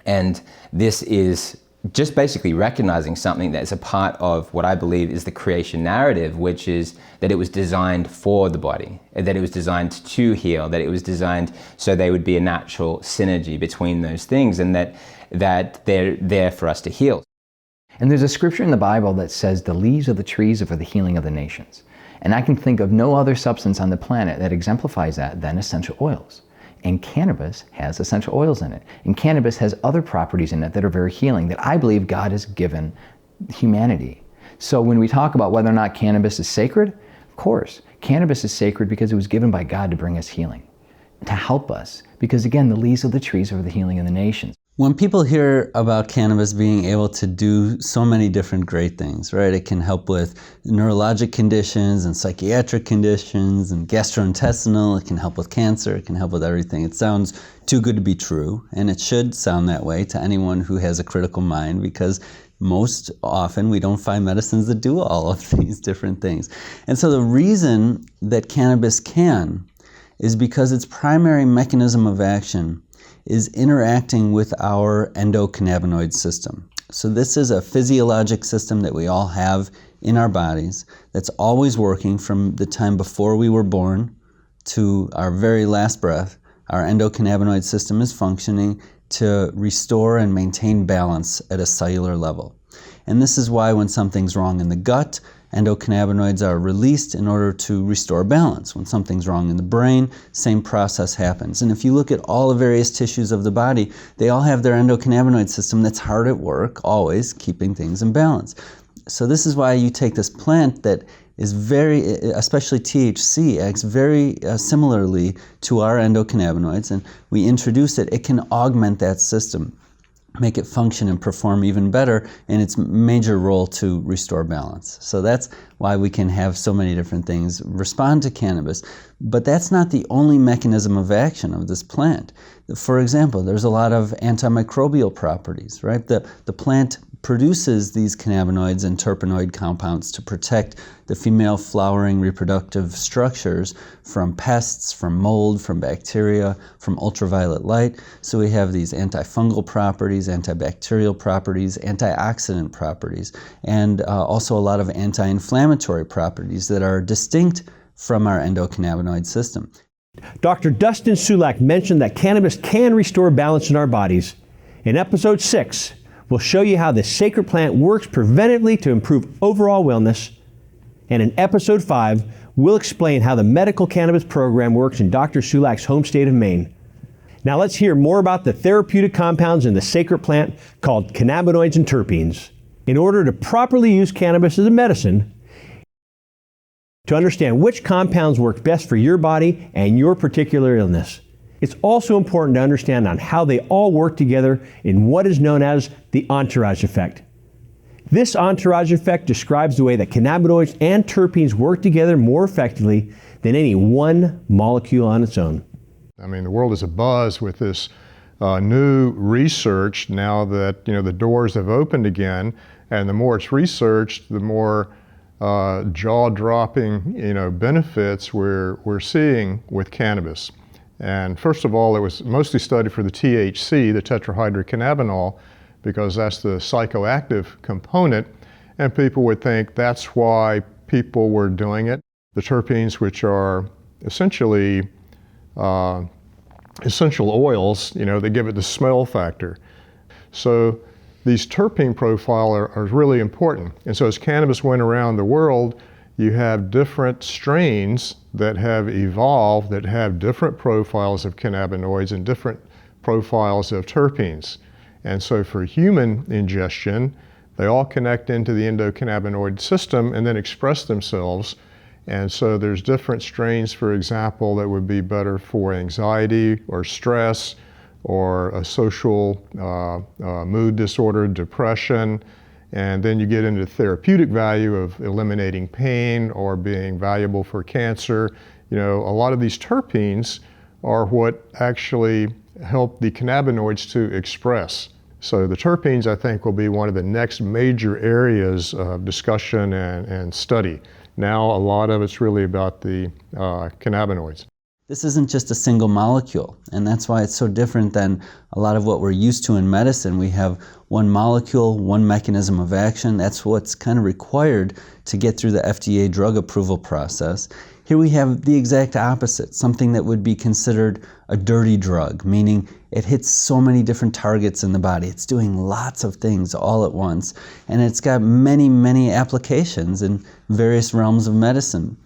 And this is just basically recognizing something that is a part of what I believe is the creation narrative, which is that it was designed for the body, that it was designed to heal, that it was designed so there would be a natural synergy between those things, and that they're there for us to heal. And there's a scripture in the Bible that says the leaves of the trees are for the healing of the nations. And I can think of no other substance on the planet that exemplifies that than essential oils. And cannabis has essential oils in it. And cannabis has other properties in it that are very healing that I believe God has given humanity. So when we talk about whether or not cannabis is sacred, of course, cannabis is sacred because it was given by God to bring us healing, to help us. Because again, the leaves of the trees are the healing of the nations. When people hear about cannabis being able to do so many different great things, right? It can help with neurologic conditions and psychiatric conditions and gastrointestinal. It can help with cancer. It can help with everything. It sounds too good to be true, and it should sound that way to anyone who has a critical mind, because most often we don't find medicines that do all of these different things. And so the reason that cannabis can is because its primary mechanism of action is interacting with our endocannabinoid system. So this is a physiologic system that we all have in our bodies that's always working from the time before we were born to our very last breath. Our endocannabinoid system is functioning to restore and maintain balance at a cellular level. And this is why when something's wrong in the gut, endocannabinoids are released in order to restore balance. When something's wrong in the brain, same process happens. And if you look at all the various tissues of the body, they all have their endocannabinoid system that's hard at work, always keeping things in balance. So this is why you take this plant that is very, especially THC, acts very similarly to our endocannabinoids, and we introduce it, it can augment that system, make it function and perform even better in its major role to restore balance. So that's why we can have so many different things respond to cannabis. But that's not the only mechanism of action of this plant. For example, there's a lot of antimicrobial properties, right? The plant produces these cannabinoids and terpenoid compounds to protect the female flowering reproductive structures from pests, from mold, from bacteria, from ultraviolet light. So we have these antifungal properties, antibacterial properties, antioxidant properties, and also a lot of anti-inflammatory properties that are distinct from our endocannabinoid system. Dr. Dustin Sulak mentioned that cannabis can restore balance in our bodies. In episode 6, we'll show you how the sacred plant works preventively to improve overall wellness. And in episode 5, we'll explain how the medical cannabis program works in Dr. Sulak's home state of Maine. Now let's hear more about the therapeutic compounds in the sacred plant called cannabinoids and terpenes. In order to properly use cannabis as a medicine, to understand which compounds work best for your body and your particular illness, it's also important to understand on how they all work together in what is known as the Entourage Effect. This Entourage Effect describes the way that cannabinoids and terpenes work together more effectively than any one molecule on its own. I mean, the world is abuzz with this new research now that, the doors have opened again, and the more it's researched, the more jaw-dropping, benefits we're seeing with cannabis. And first of all, it was mostly studied for the THC, the tetrahydrocannabinol, because that's the psychoactive component, and people would think that's why people were doing it. The terpenes, which are essentially essential oils, they give it the smell factor. So these terpene profile are really important. And so as cannabis went around the world, you have different strains that have evolved that have different profiles of cannabinoids and different profiles of terpenes. And so for human ingestion, they all connect into the endocannabinoid system and then express themselves. And so there's different strains, for example, that would be better for anxiety or stress or a social mood disorder, depression. And then you get into the therapeutic value of eliminating pain or being valuable for cancer. A lot of these terpenes are what actually help the cannabinoids to express. So the terpenes, I think, will be one of the next major areas of discussion and study. Now, a lot of it's really about the cannabinoids. This isn't just a single molecule, and that's why it's so different than a lot of what we're used to in medicine. We have one molecule, one mechanism of action. That's what's kind of required to get through the FDA drug approval process. Here we have the exact opposite, something that would be considered a dirty drug, meaning it hits so many different targets in the body. It's doing lots of things all at once, and it's got many, many applications in various realms of medicine.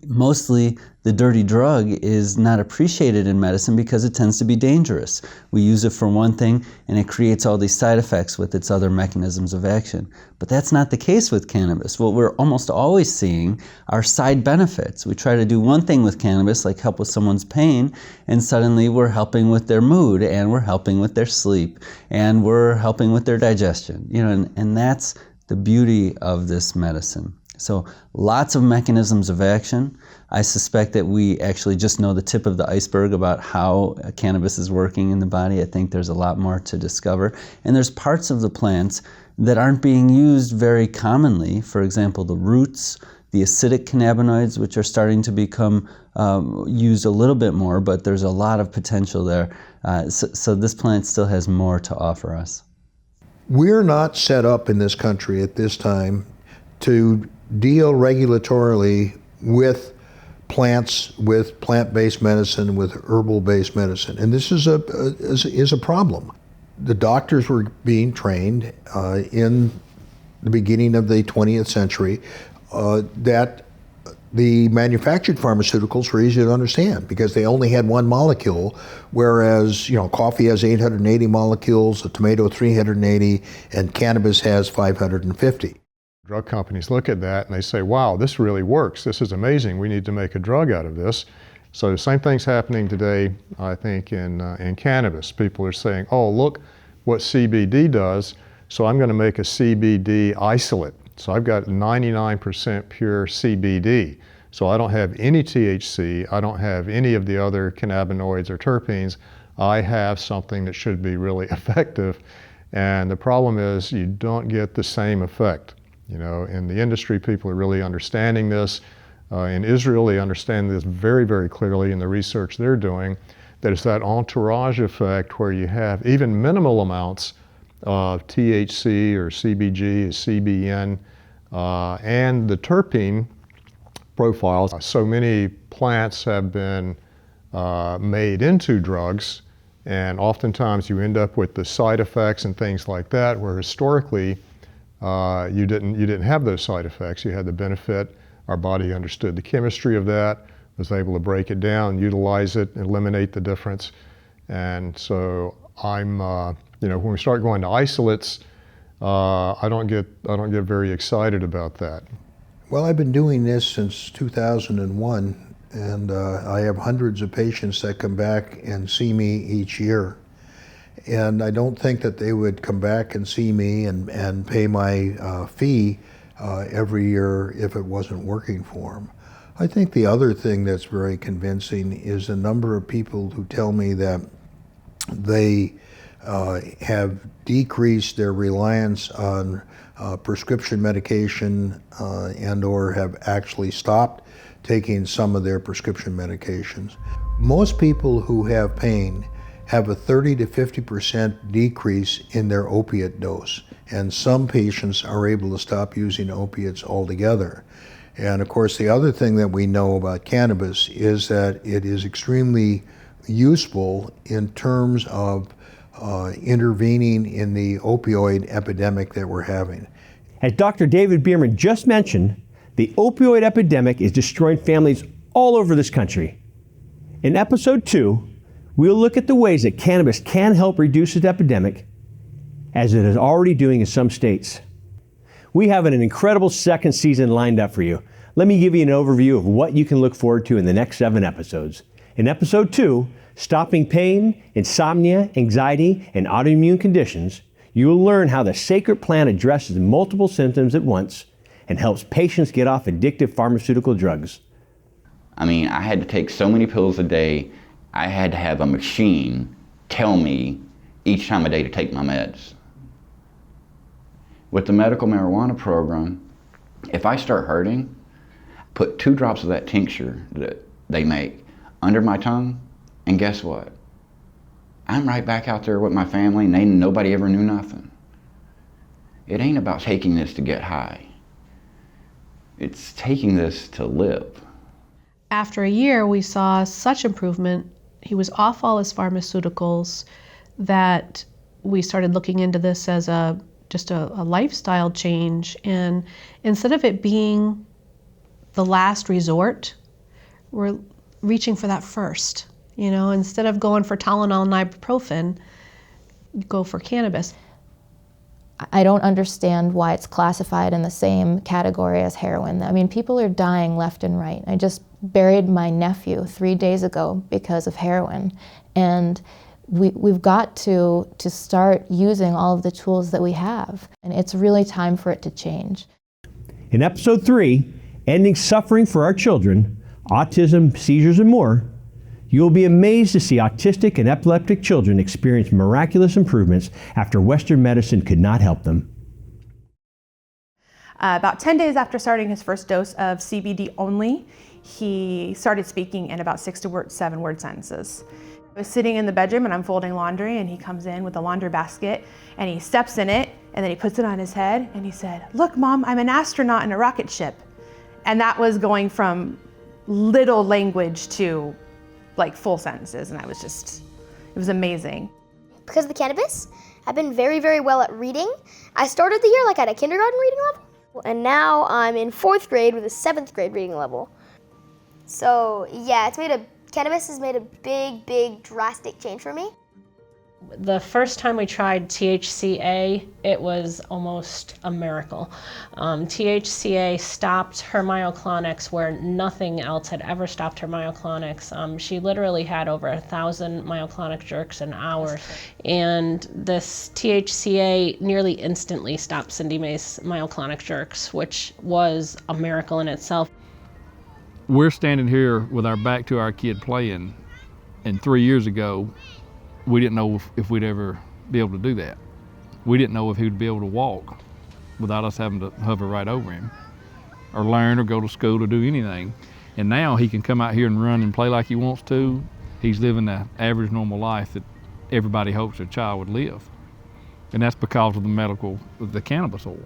Mostly the dirty drug is not appreciated in medicine because it tends to be dangerous. We use it for one thing and it creates all these side effects with its other mechanisms of action. But that's not the case with cannabis. What we're almost always seeing are side benefits. We try to do one thing with cannabis, like help with someone's pain, and suddenly we're helping with their mood, and we're helping with their sleep, and we're helping with their digestion. And that's the beauty of this medicine. So lots of mechanisms of action. I suspect that we actually just know the tip of the iceberg about how cannabis is working in the body. I think there's a lot more to discover. And there's parts of the plants that aren't being used very commonly. For example, the roots, the acidic cannabinoids, which are starting to become used a little bit more, but there's a lot of potential there. So this plant still has more to offer us. We're not set up in this country at this time to deal regulatorily with plants, with plant-based medicine, with herbal-based medicine, and this is a problem. The doctors were being trained in the beginning of the 20th century that the manufactured pharmaceuticals were easy to understand because they only had one molecule, whereas coffee has 880 molecules, a tomato 380, and cannabis has 550. Drug companies look at that and they say, wow, this really works. This is amazing. We need to make a drug out of this. So the same thing's happening today, I think, in cannabis. People are saying, oh, look what CBD does, so I'm going to make a CBD isolate. So I've got 99% pure CBD. So I don't have any THC, I don't have any of the other cannabinoids or terpenes. I have something that should be really effective. And the problem is you don't get the same effect. In the industry, people are really understanding this. In Israel, they understand this very, very clearly in the research they're doing, that it's that entourage effect where you have even minimal amounts of THC or CBG, CBN, and the terpene profiles. So many plants have been made into drugs, and oftentimes you end up with the side effects and things like that, where historically you didn't have those side effects. You had the benefit. Our body understood the chemistry of that, was able to break it down, utilize it, eliminate the difference. And so I'm, when we start going to isolates, I don't get very excited about that. Well, I've been doing this since 2001, and I have hundreds of patients that come back and see me each year. And I don't think that they would come back and see me and pay my fee every year if it wasn't working for them. I think the other thing that's very convincing is the number of people who tell me that they have decreased their reliance on prescription medication and or have actually stopped taking some of their prescription medications. Most people who have pain have a 30 to 50% decrease in their opiate dose, and some patients are able to stop using opiates altogether. And of course, the other thing that we know about cannabis is that it is extremely useful in terms of intervening in the opioid epidemic that we're having. As Dr. David Bierman just mentioned, the opioid epidemic is destroying families all over this country. In episode 2, we'll look at the ways that cannabis can help reduce this epidemic, as it is already doing in some states. We have an incredible second season lined up for you. Let me give you an overview of what you can look forward to in the next 7 episodes. In episode 2, Stopping Pain, Insomnia, Anxiety, and Autoimmune Conditions, you will learn how the sacred plant addresses multiple symptoms at once and helps patients get off addictive pharmaceutical drugs. I mean, I had to take so many pills a day. I had to have a machine tell me each time a day to take my meds. With the medical marijuana program, if I start hurting, put 2 drops of that tincture that they make under my tongue, and guess what? I'm right back out there with my family, and nobody ever knew nothing. It ain't about taking this to get high. It's taking this to live. After a year, we saw such improvement. He was off all his pharmaceuticals that we started looking into this as just a lifestyle change. And instead of it being the last resort we're reaching for that first. You know, instead of going for Tylenol and ibuprofen, you go for cannabis. I don't understand why it's classified in the same category as heroin. I mean, people are dying left and right. I just buried my nephew 3 days ago because of heroin. And we've got to start using all of the tools that we have. And it's really time for it to change. In episode 3, Ending Suffering for Our Children, Autism, Seizures, and More, you'll be amazed to see autistic and epileptic children experience miraculous improvements after Western medicine could not help them. About 10 days after starting his first dose of CBD only, he started speaking in about 6 to 7 word sentences. I was sitting in the bedroom and I'm folding laundry, and he comes in with a laundry basket and he steps in it and then he puts it on his head and he said, "Look, Mom, I'm an astronaut in a rocket ship." And that was going from little language to like full sentences, and it was amazing. Because of the cannabis, I've been very, very well at reading. I started the year like at a kindergarten reading level, and now I'm in 4th grade with a 7th grade reading level. So yeah, cannabis has made a big, big, drastic change for me. The first time we tried THCA, it was almost a miracle. THCA stopped her myoclonics where nothing else had ever stopped her myoclonics. She literally had over 1,000 myoclonic jerks an hour. And this THCA nearly instantly stopped Cindy Mae's myoclonic jerks, which was a miracle in itself. We're standing here with our back to our kid playing, and 3 years ago, we didn't know if we'd ever be able to do that. We didn't know if he would be able to walk without us having to hover right over him, or learn or go to school or do anything. And now he can come out here and run and play like he wants to. He's living the average normal life that everybody hopes their child would live. And that's because of the cannabis oil.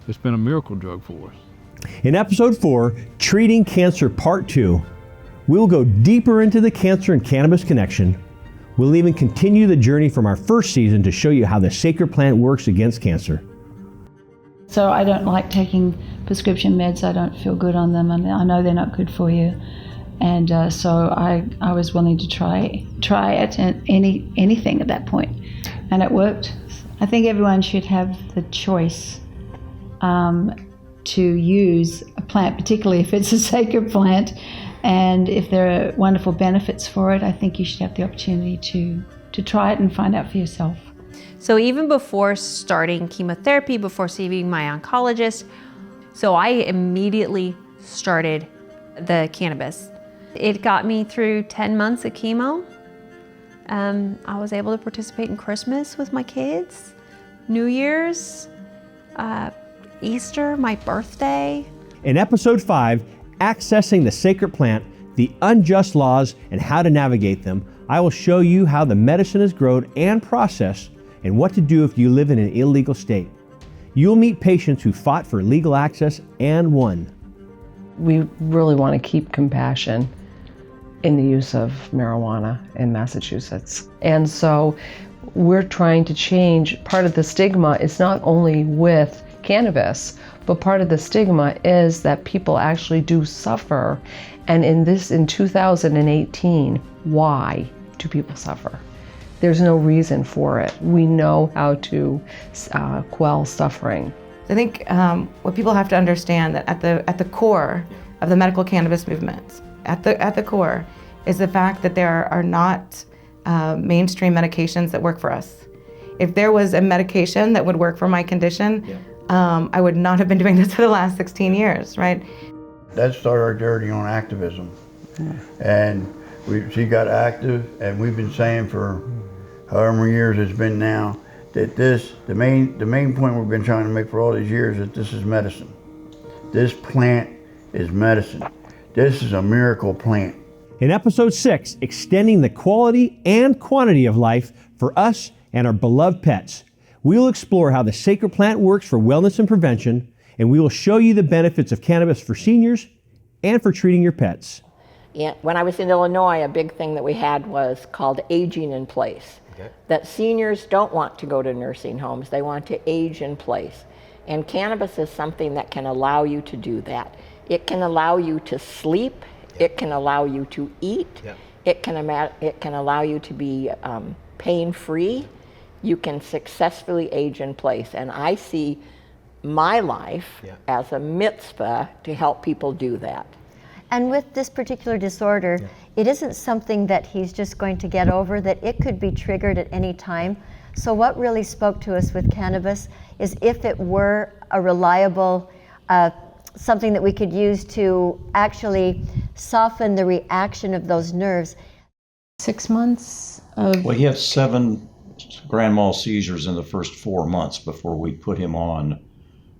It's been a miracle drug for us. In episode 4, Treating Cancer Part 2, we'll go deeper into the cancer and cannabis connection. We'll even continue the journey from our first season to show you how the sacred plant works against cancer. So I don't like taking prescription meds. I don't feel good on them, and I know they're not good for you. And so I was willing to try it and anything at that point, and it worked. I think everyone should have the choice to use a plant, particularly if it's a sacred plant. And if there are wonderful benefits for it, I think you should have the opportunity to try it and find out for yourself. So even before starting chemotherapy, before seeing my oncologist, so I immediately started the cannabis. It got me through 10 months of chemo. I was able to participate in Christmas with my kids, New Year's, Easter, my birthday. In episode 5, Accessing the Sacred Plant, the Unjust Laws, and How to Navigate Them, I will show you how the medicine is grown and processed and what to do if you live in an illegal state. You'll meet patients who fought for legal access and won. We really want to keep compassion in the use of marijuana in Massachusetts. And so we're trying to change. Part of the stigma is not only with cannabis, but part of the stigma is that people actually do suffer. And in 2018, why do people suffer? There's no reason for it. We know how to quell suffering. I think what people have to understand that at the core of the medical cannabis movement, at the core, is the fact that there are not mainstream medications that work for us. If there was a medication that would work for my condition, I would not have been doing this for the last 16 years, right? That started our journey on activism. And she got active, and we've been saying for however many years it's been now, that the main point we've been trying to make for all these years is that this is medicine. This plant is medicine. This is a miracle plant. In episode 6, Extending the Quality and Quantity of Life for Us and Our Beloved Pets, we will explore how the sacred plant works for wellness and prevention, and we will show you the benefits of cannabis for seniors and for treating your pets. Yeah, when I was in Illinois, a big thing that we had was called aging in place. That seniors don't want to go to nursing homes, they want to age in place. And cannabis is something that can allow you to do that. It can allow you to sleep It can allow you to eat. It can allow you to be pain-free. You can successfully age in place. And I see my life as a mitzvah to help people do that. And with this particular disorder, it isn't something that he's just going to get over, that it could be triggered at any time. So what really spoke to us with cannabis is if it were a reliable, something that we could use to actually soften the reaction of those nerves. 6 months of... Well, he had 7 grand mal seizures in the first 4 months before we put him on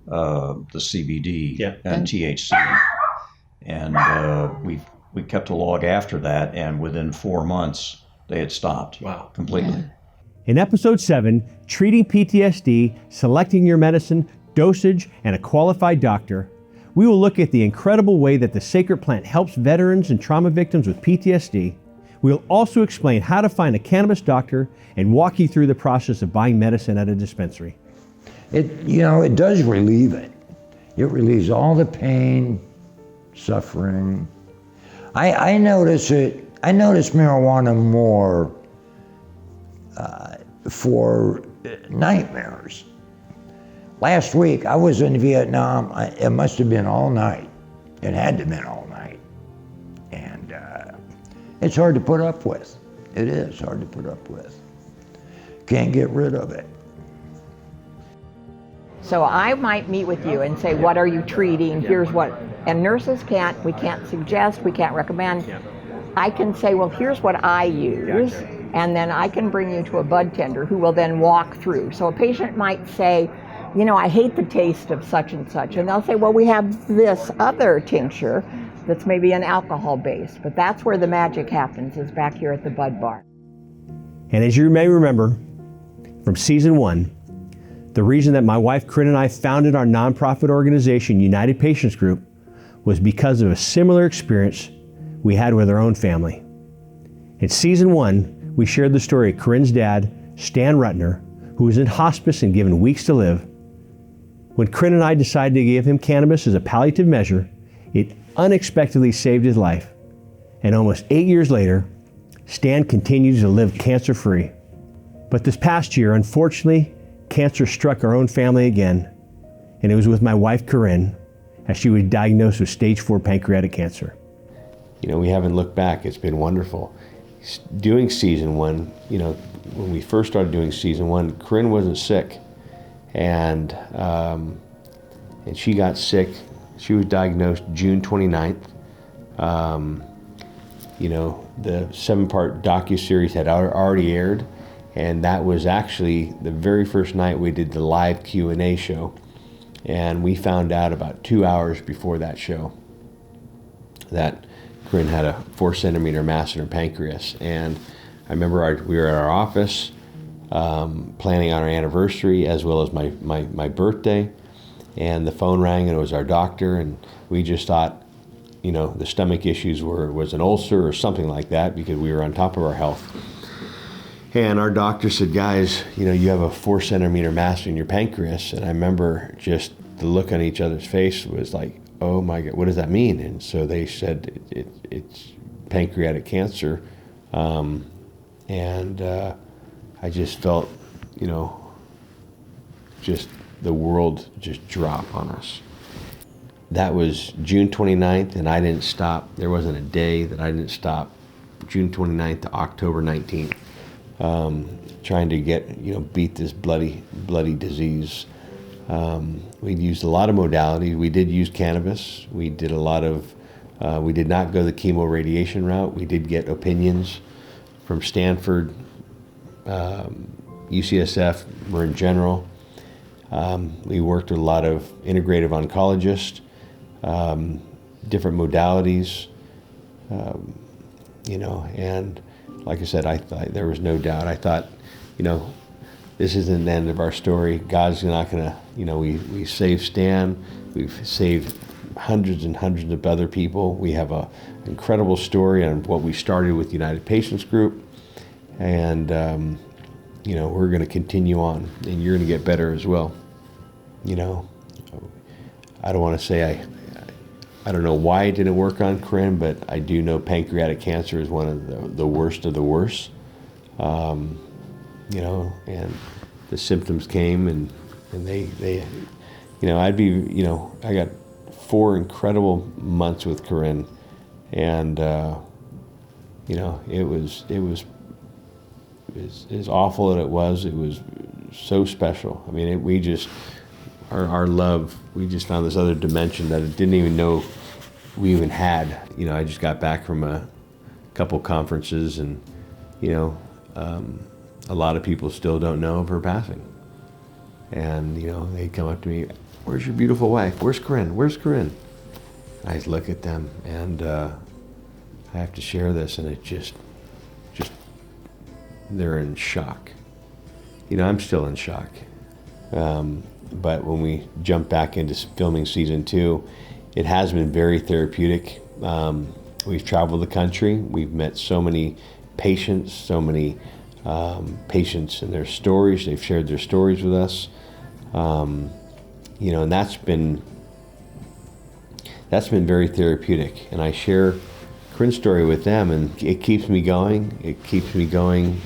the CBD and THC. And we kept a log after that, and within 4 months, they had stopped completely. In episode 7, Treating PTSD, Selecting Your Medicine, Dosage, and a Qualified Doctor, we will look at the incredible way that the sacred plant helps veterans and trauma victims with PTSD. We'll also explain how to find a cannabis doctor and walk you through the process of buying medicine at a dispensary. It does relieve it. It relieves all the pain, suffering. I notice marijuana more for nightmares. Last week I was in Vietnam. It must have been all night. It had to have been all night. And it's hard to put up with. It is hard to put up with. Can't get rid of it. So I might meet with you and say, what are you treating? Here's what, and nurses we can't suggest, we can't recommend. I can say, well, here's what I use, and then I can bring you to a bud tender who will then walk through. So a patient might say, I hate the taste of such and such, and they'll say, well, we have this other tincture that's maybe an alcohol base, but that's where the magic happens, is back here at the Bud Bar. And as you may remember from season 1, the reason that my wife Corinne and I founded our nonprofit organization, United Patients Group, was because of a similar experience we had with our own family. In season 1, we shared the story of Corinne's dad, Stan Rutner, who was in hospice and given weeks to live. When Corinne and I decided to give him cannabis as a palliative measure, it unexpectedly saved his life. And almost 8 years later, Stan continues to live cancer-free. But this past year, unfortunately, cancer struck our own family again, and it was with my wife Corinne, as she was diagnosed with stage 4 pancreatic cancer. We haven't looked back. It's been wonderful. Doing season 1, when we first started doing season 1, Corinne wasn't sick, and she got sick. She was diagnosed June 29th. The 7-part docuseries had already aired, and that was actually the very first night we did the live Q&A show. And we found out about 2 hours before that show that Corinne had a 4-centimeter mass in her pancreas. And I remember we were at our office planning on our anniversary as well as my birthday, and the phone rang and it was our doctor, and we just thought, the stomach issues was an ulcer or something like that, because we were on top of our health. And our doctor said, guys, you have a 4-centimeter mass in your pancreas. And I remember just the look on each other's face was like, oh my God, what does that mean? And so they said it's pancreatic cancer. I just felt, just the world just drop on us. That was June 29th, and I didn't stop. There wasn't a day that I didn't stop. June 29th to October 19th. Trying to beat this bloody disease. We used a lot of modalities. We did use cannabis. We did a lot of, we did not go the chemo radiation route. We did get opinions from Stanford, UCSF, Marin General. We worked with a lot of integrative oncologists, different modalities, and like I said, I thought there was no doubt. I thought, this isn't the end of our story. God's not gonna, we saved Stan. We've saved hundreds and hundreds of other people. We have an incredible story on what we started with United Patients Group. And, we're gonna continue on, and you're gonna get better as well. I don't wanna say I don't know why it didn't work on Corinne, but I do know pancreatic cancer is one of the worst of the worst. You know, and the symptoms came, and they, you know, I got 4 incredible months with Corinne, and you know, it was as awful as it was so special. I mean, we just, our love, we just found this other dimension that it didn't even know we even had. You know, I just got back from a couple conferences, and you know, a lot of people still don't know of her passing. And you know, they come up to me, "Where's your beautiful wife? Where's Corinne? Where's Corinne?" I look at them, and I have to share this, and it just they're in shock. You know, I'm still in shock. But when we jump back into filming season 2, it has been very therapeutic. We've traveled the country. We've met so many patients, patients and their stories. They've shared their stories with us. You know, and that's been very therapeutic. And I share Corinne's story with them, and it keeps me going. It keeps me going.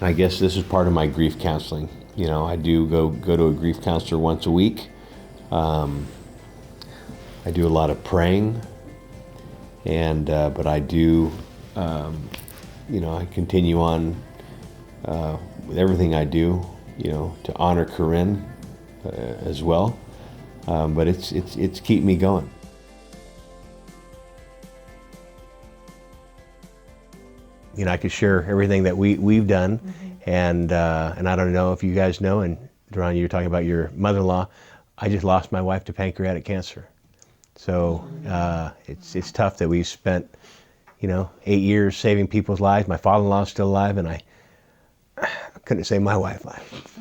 I guess this is part of my grief counseling. You know, I do go to a grief counselor once a week. I do a lot of praying, and but I do, you know, I continue on with everything I do, you know, to honor Corinne as well. But it's keep me going. You know, I could share everything that we've done, and I don't know if you guys know, and Ron, you were talking about your mother-in-law. I just lost my wife to pancreatic cancer, so it's tough that we've spent, you know, 8 years saving people's lives. My father-in-law is still alive, and I couldn't save my wife's life.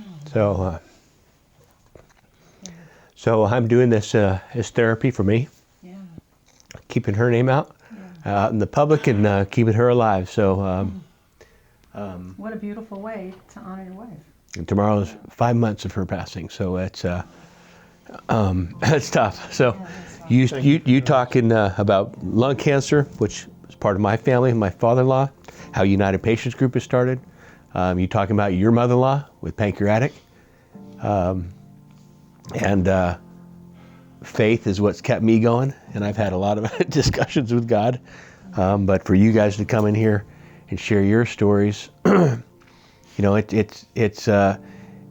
So I'm doing this as therapy for me, keeping her name out in the public, and keeping her alive. So what a beautiful way to honor your wife. and tomorrow's 5 months of her passing, so it's tough. So you talking about lung cancer, which is part of my family, my father-in-law, how United Patients Group has started. You talking about your mother-in-law with pancreatic, and faith is what's kept me going, and I've had a lot of discussions with God. But for you guys to come in here and share your stories, you know, it's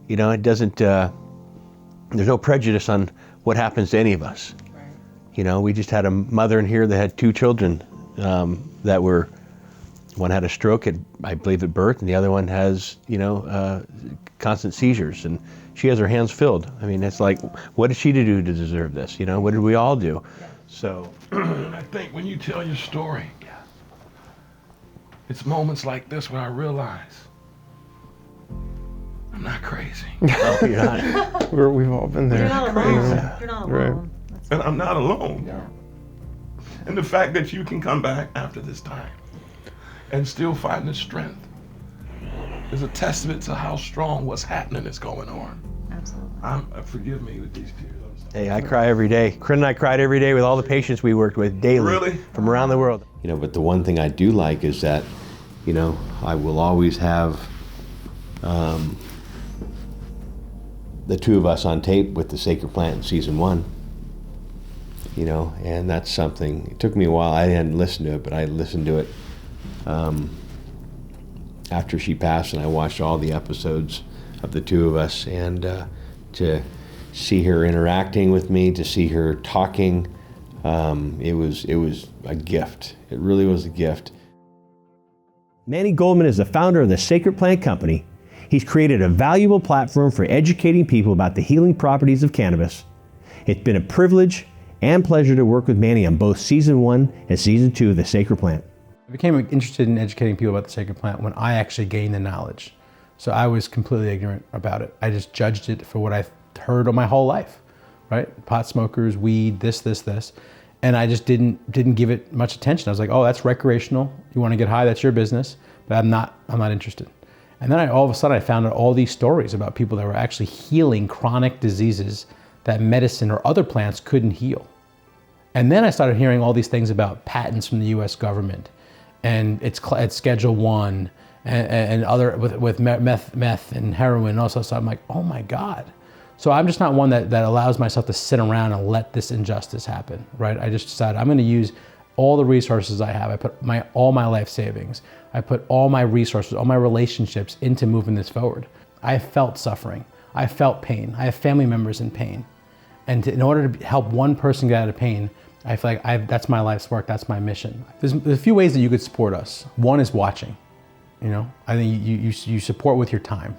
you know, it doesn't. There's no prejudice on what happens to any of us. Right. You know, we just had a mother in here that had 2 children that were. One had a stroke, I believe, at birth, and the other one has, you know, constant seizures, and she has her hands filled. I mean, it's like, what did she do to deserve this? You know, what did we all do? Yeah. So, I think when you tell your story, it's moments like this where I realize I'm not crazy. No, you're not. We've all been there. You're not alone. You're not alone. Right. And I'm not alone. Yeah. And the fact that you can come back after this time and still find the strength is a testament to how strong what's happening is going on. Absolutely. Forgive me with these tears. Hey, I cry every day. Corinne and I cried every day with all the patients we worked with daily. Really? From around the world. You know, but the one thing I do like is that, you know, I will always have the 2 of us on tape with the Sacred Plant in season 1. You know, and that's something. It took me a while. I hadn't listened to it, but I listened to it after she passed, and I watched all the episodes of the 2 of us, and to see her interacting with me, to see her talking, it was a gift. It really was a gift. Manny Goldman is the founder of the Sacred Plant Company. He's created a valuable platform for educating people about the healing properties of cannabis. It's been a privilege and pleasure to work with Manny on both season 1 and season 2 of the Sacred Plant. I became interested in educating people about the Sacred Plant when I actually gained the knowledge. So I was completely ignorant about it. I just judged it for what I heard all my whole life, right? Pot smokers, weed, this. And I just didn't give it much attention. I was like, oh, that's recreational. You want to get high, that's your business. But I'm not interested. And then all of a sudden I found out all these stories about people that were actually healing chronic diseases that medicine or other plants couldn't heal. And then I started hearing all these things about patents from the US government, and it's Schedule 1 and other with meth and heroin and also. So I'm like, oh my God. So I'm just not one that allows myself to sit around and let this injustice happen, right? I just decided I'm gonna use all the resources I have. I put all my life savings. I put all my resources, all my relationships into moving this forward. I felt suffering. I felt pain. I have family members in pain. And in order to help one person get out of pain, I feel like that's my life's work, that's my mission. There's a few ways that you could support us. One is watching. You know, I think you support with your time.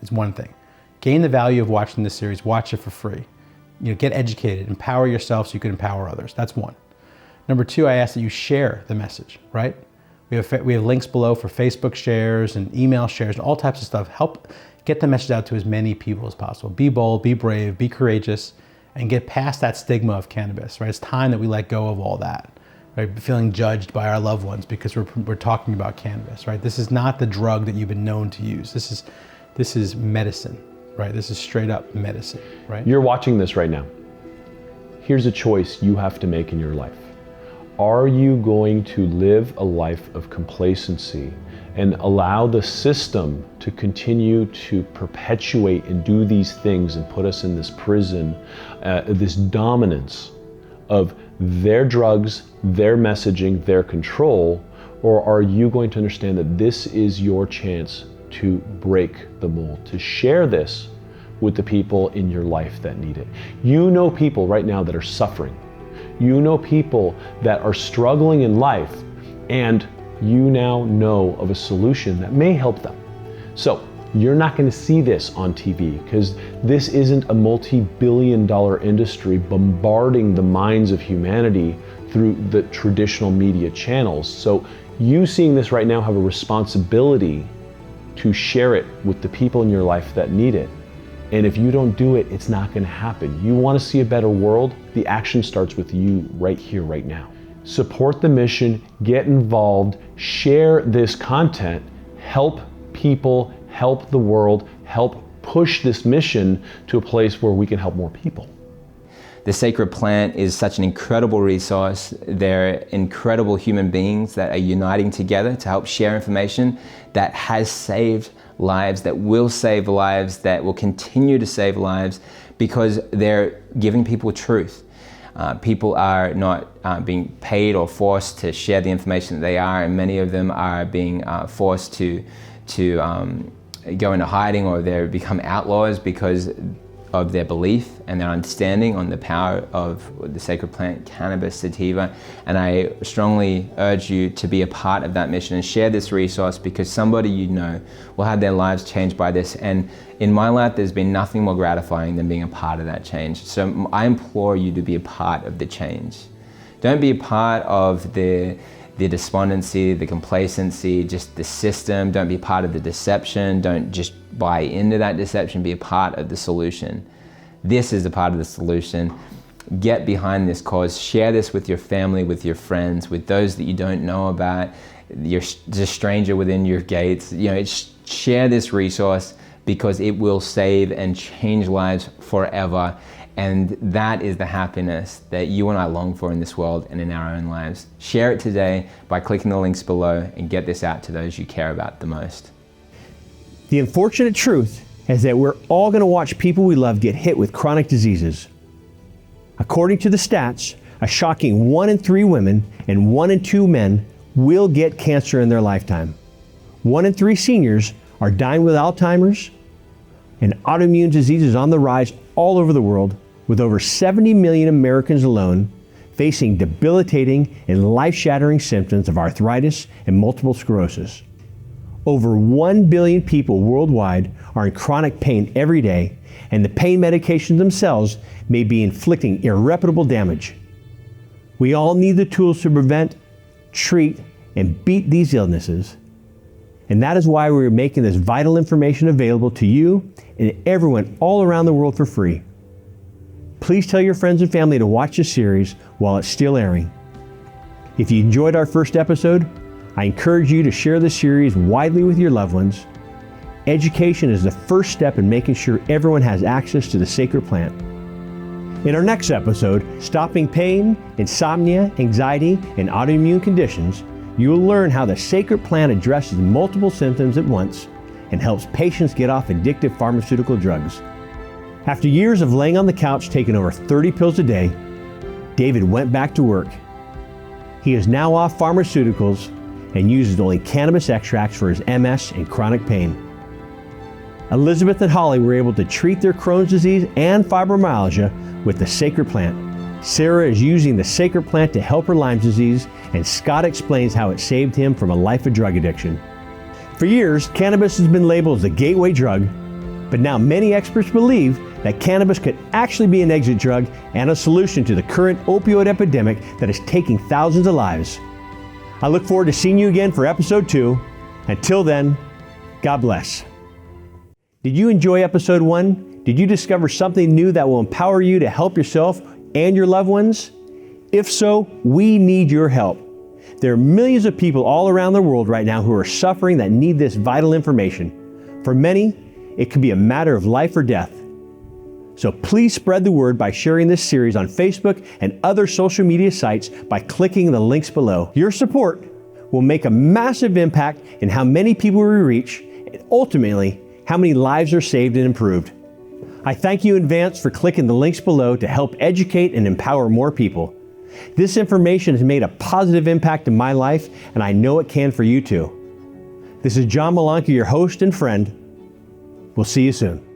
It's one thing. Gain the value of watching this series, watch it for free. You know, get educated, empower yourself so you can empower others. That's one. Number two, I ask that you share the message, right? We have links below for Facebook shares and email shares and all types of stuff. Help get the message out to as many people as possible. Be bold, be brave, be courageous, and get past that stigma of cannabis, right? It's time that we let go of all that, right? Feeling judged by our loved ones because we're talking about cannabis, right? This is not the drug that you've been known to use. This is medicine, right? This is straight up medicine, right? You're watching this right now. Here's a choice you have to make in your life. Are you going to live a life of complacency and allow the system to continue to perpetuate and do these things and put us in this prison, this dominance of their drugs, their messaging, their control? Or are you going to understand that this is your chance to break the mold, to share this with the people in your life that need it? You know people right now that are suffering. You know people that are struggling in life, and you now know of a solution that may help them. So you're not going to see this on TV because this isn't a multi-billion-dollar industry bombarding the minds of humanity through the traditional media channels. So you seeing this right now have a responsibility to share it with the people in your life that need it. And if you don't do it, it's not going to happen. You want to see a better world? The action starts with you right here, right now. Support the mission, get involved, share this content, help people, help the world, help push this mission to a place where we can help more people. The Sacred Plant is such an incredible resource. They're incredible human beings that are uniting together to help share information that has saved lives, that will save lives, that will continue to save lives because they're giving people truth. People are not being paid or forced to share the information that they are, and many of them are being forced to go into hiding, or they become outlaws because of their belief and their understanding on the power of the sacred plant cannabis sativa. And I strongly urge you to be a part of that mission and share this resource, because somebody you know will have their lives changed by this. And in my life, there's been nothing more gratifying than being a part of that change. So I implore you to be a part of the change. Don't be a part of the despondency, the complacency, just the system. Don't be part of the deception. Don't just buy into that deception. Be a part of the solution. This is a part of the solution. Get behind this cause. Share this with your family, with your friends, with those that you don't know about, the stranger within your gates. You know, share this resource, because it will save and change lives forever. And that is the happiness that you and I long for in this world and in our own lives. Share it today by clicking the links below and get this out to those you care about the most. The unfortunate truth is that we're all going to watch people we love get hit with chronic diseases. According to the stats, a shocking 1 in 3 women and 1 in 2 men will get cancer in their lifetime. 1 in 3 seniors are dying with Alzheimer's, and autoimmune diseases on the rise all over the world, with over 70 million Americans alone facing debilitating and life-shattering symptoms of arthritis and multiple sclerosis. Over 1 billion people worldwide are in chronic pain every day, and the pain medications themselves may be inflicting irreparable damage. We all need the tools to prevent, treat, and beat these illnesses. And that is why we're making this vital information available to you and everyone all around the world for free. Please tell your friends and family to watch this series while it's still airing. If you enjoyed our first episode, I encourage you to share the series widely with your loved ones. Education is the first step in making sure everyone has access to the sacred plant. In our next episode, Stopping Pain, Insomnia, Anxiety, and Autoimmune Conditions, you will learn how the sacred plant addresses multiple symptoms at once and helps patients get off addictive pharmaceutical drugs. After years of laying on the couch taking over 30 pills a day, David went back to work. He is now off pharmaceuticals and uses only cannabis extracts for his MS and chronic pain. Elizabeth and Holly were able to treat their Crohn's disease and fibromyalgia with the sacred plant. Sarah is using the sacred plant to help her Lyme disease, and Scott explains how it saved him from a life of drug addiction. For years, cannabis has been labeled as a gateway drug, but now many experts believe that cannabis could actually be an exit drug and a solution to the current opioid epidemic that is taking thousands of lives. I look forward to seeing you again for episode 2. Until then, God bless. Did you enjoy episode 1? Did you discover something new that will empower you to help yourself and your loved ones? If so, we need your help. There are millions of people all around the world right now who are suffering that need this vital information. For many, it could be a matter of life or death. So please spread the word by sharing this series on Facebook and other social media sites by clicking the links below. Your support will make a massive impact in how many people we reach and ultimately how many lives are saved and improved. I thank you in advance for clicking the links below to help educate and empower more people. This information has made a positive impact in my life, and I know it can for you too. This is John Malanka, your host and friend. We'll see you soon.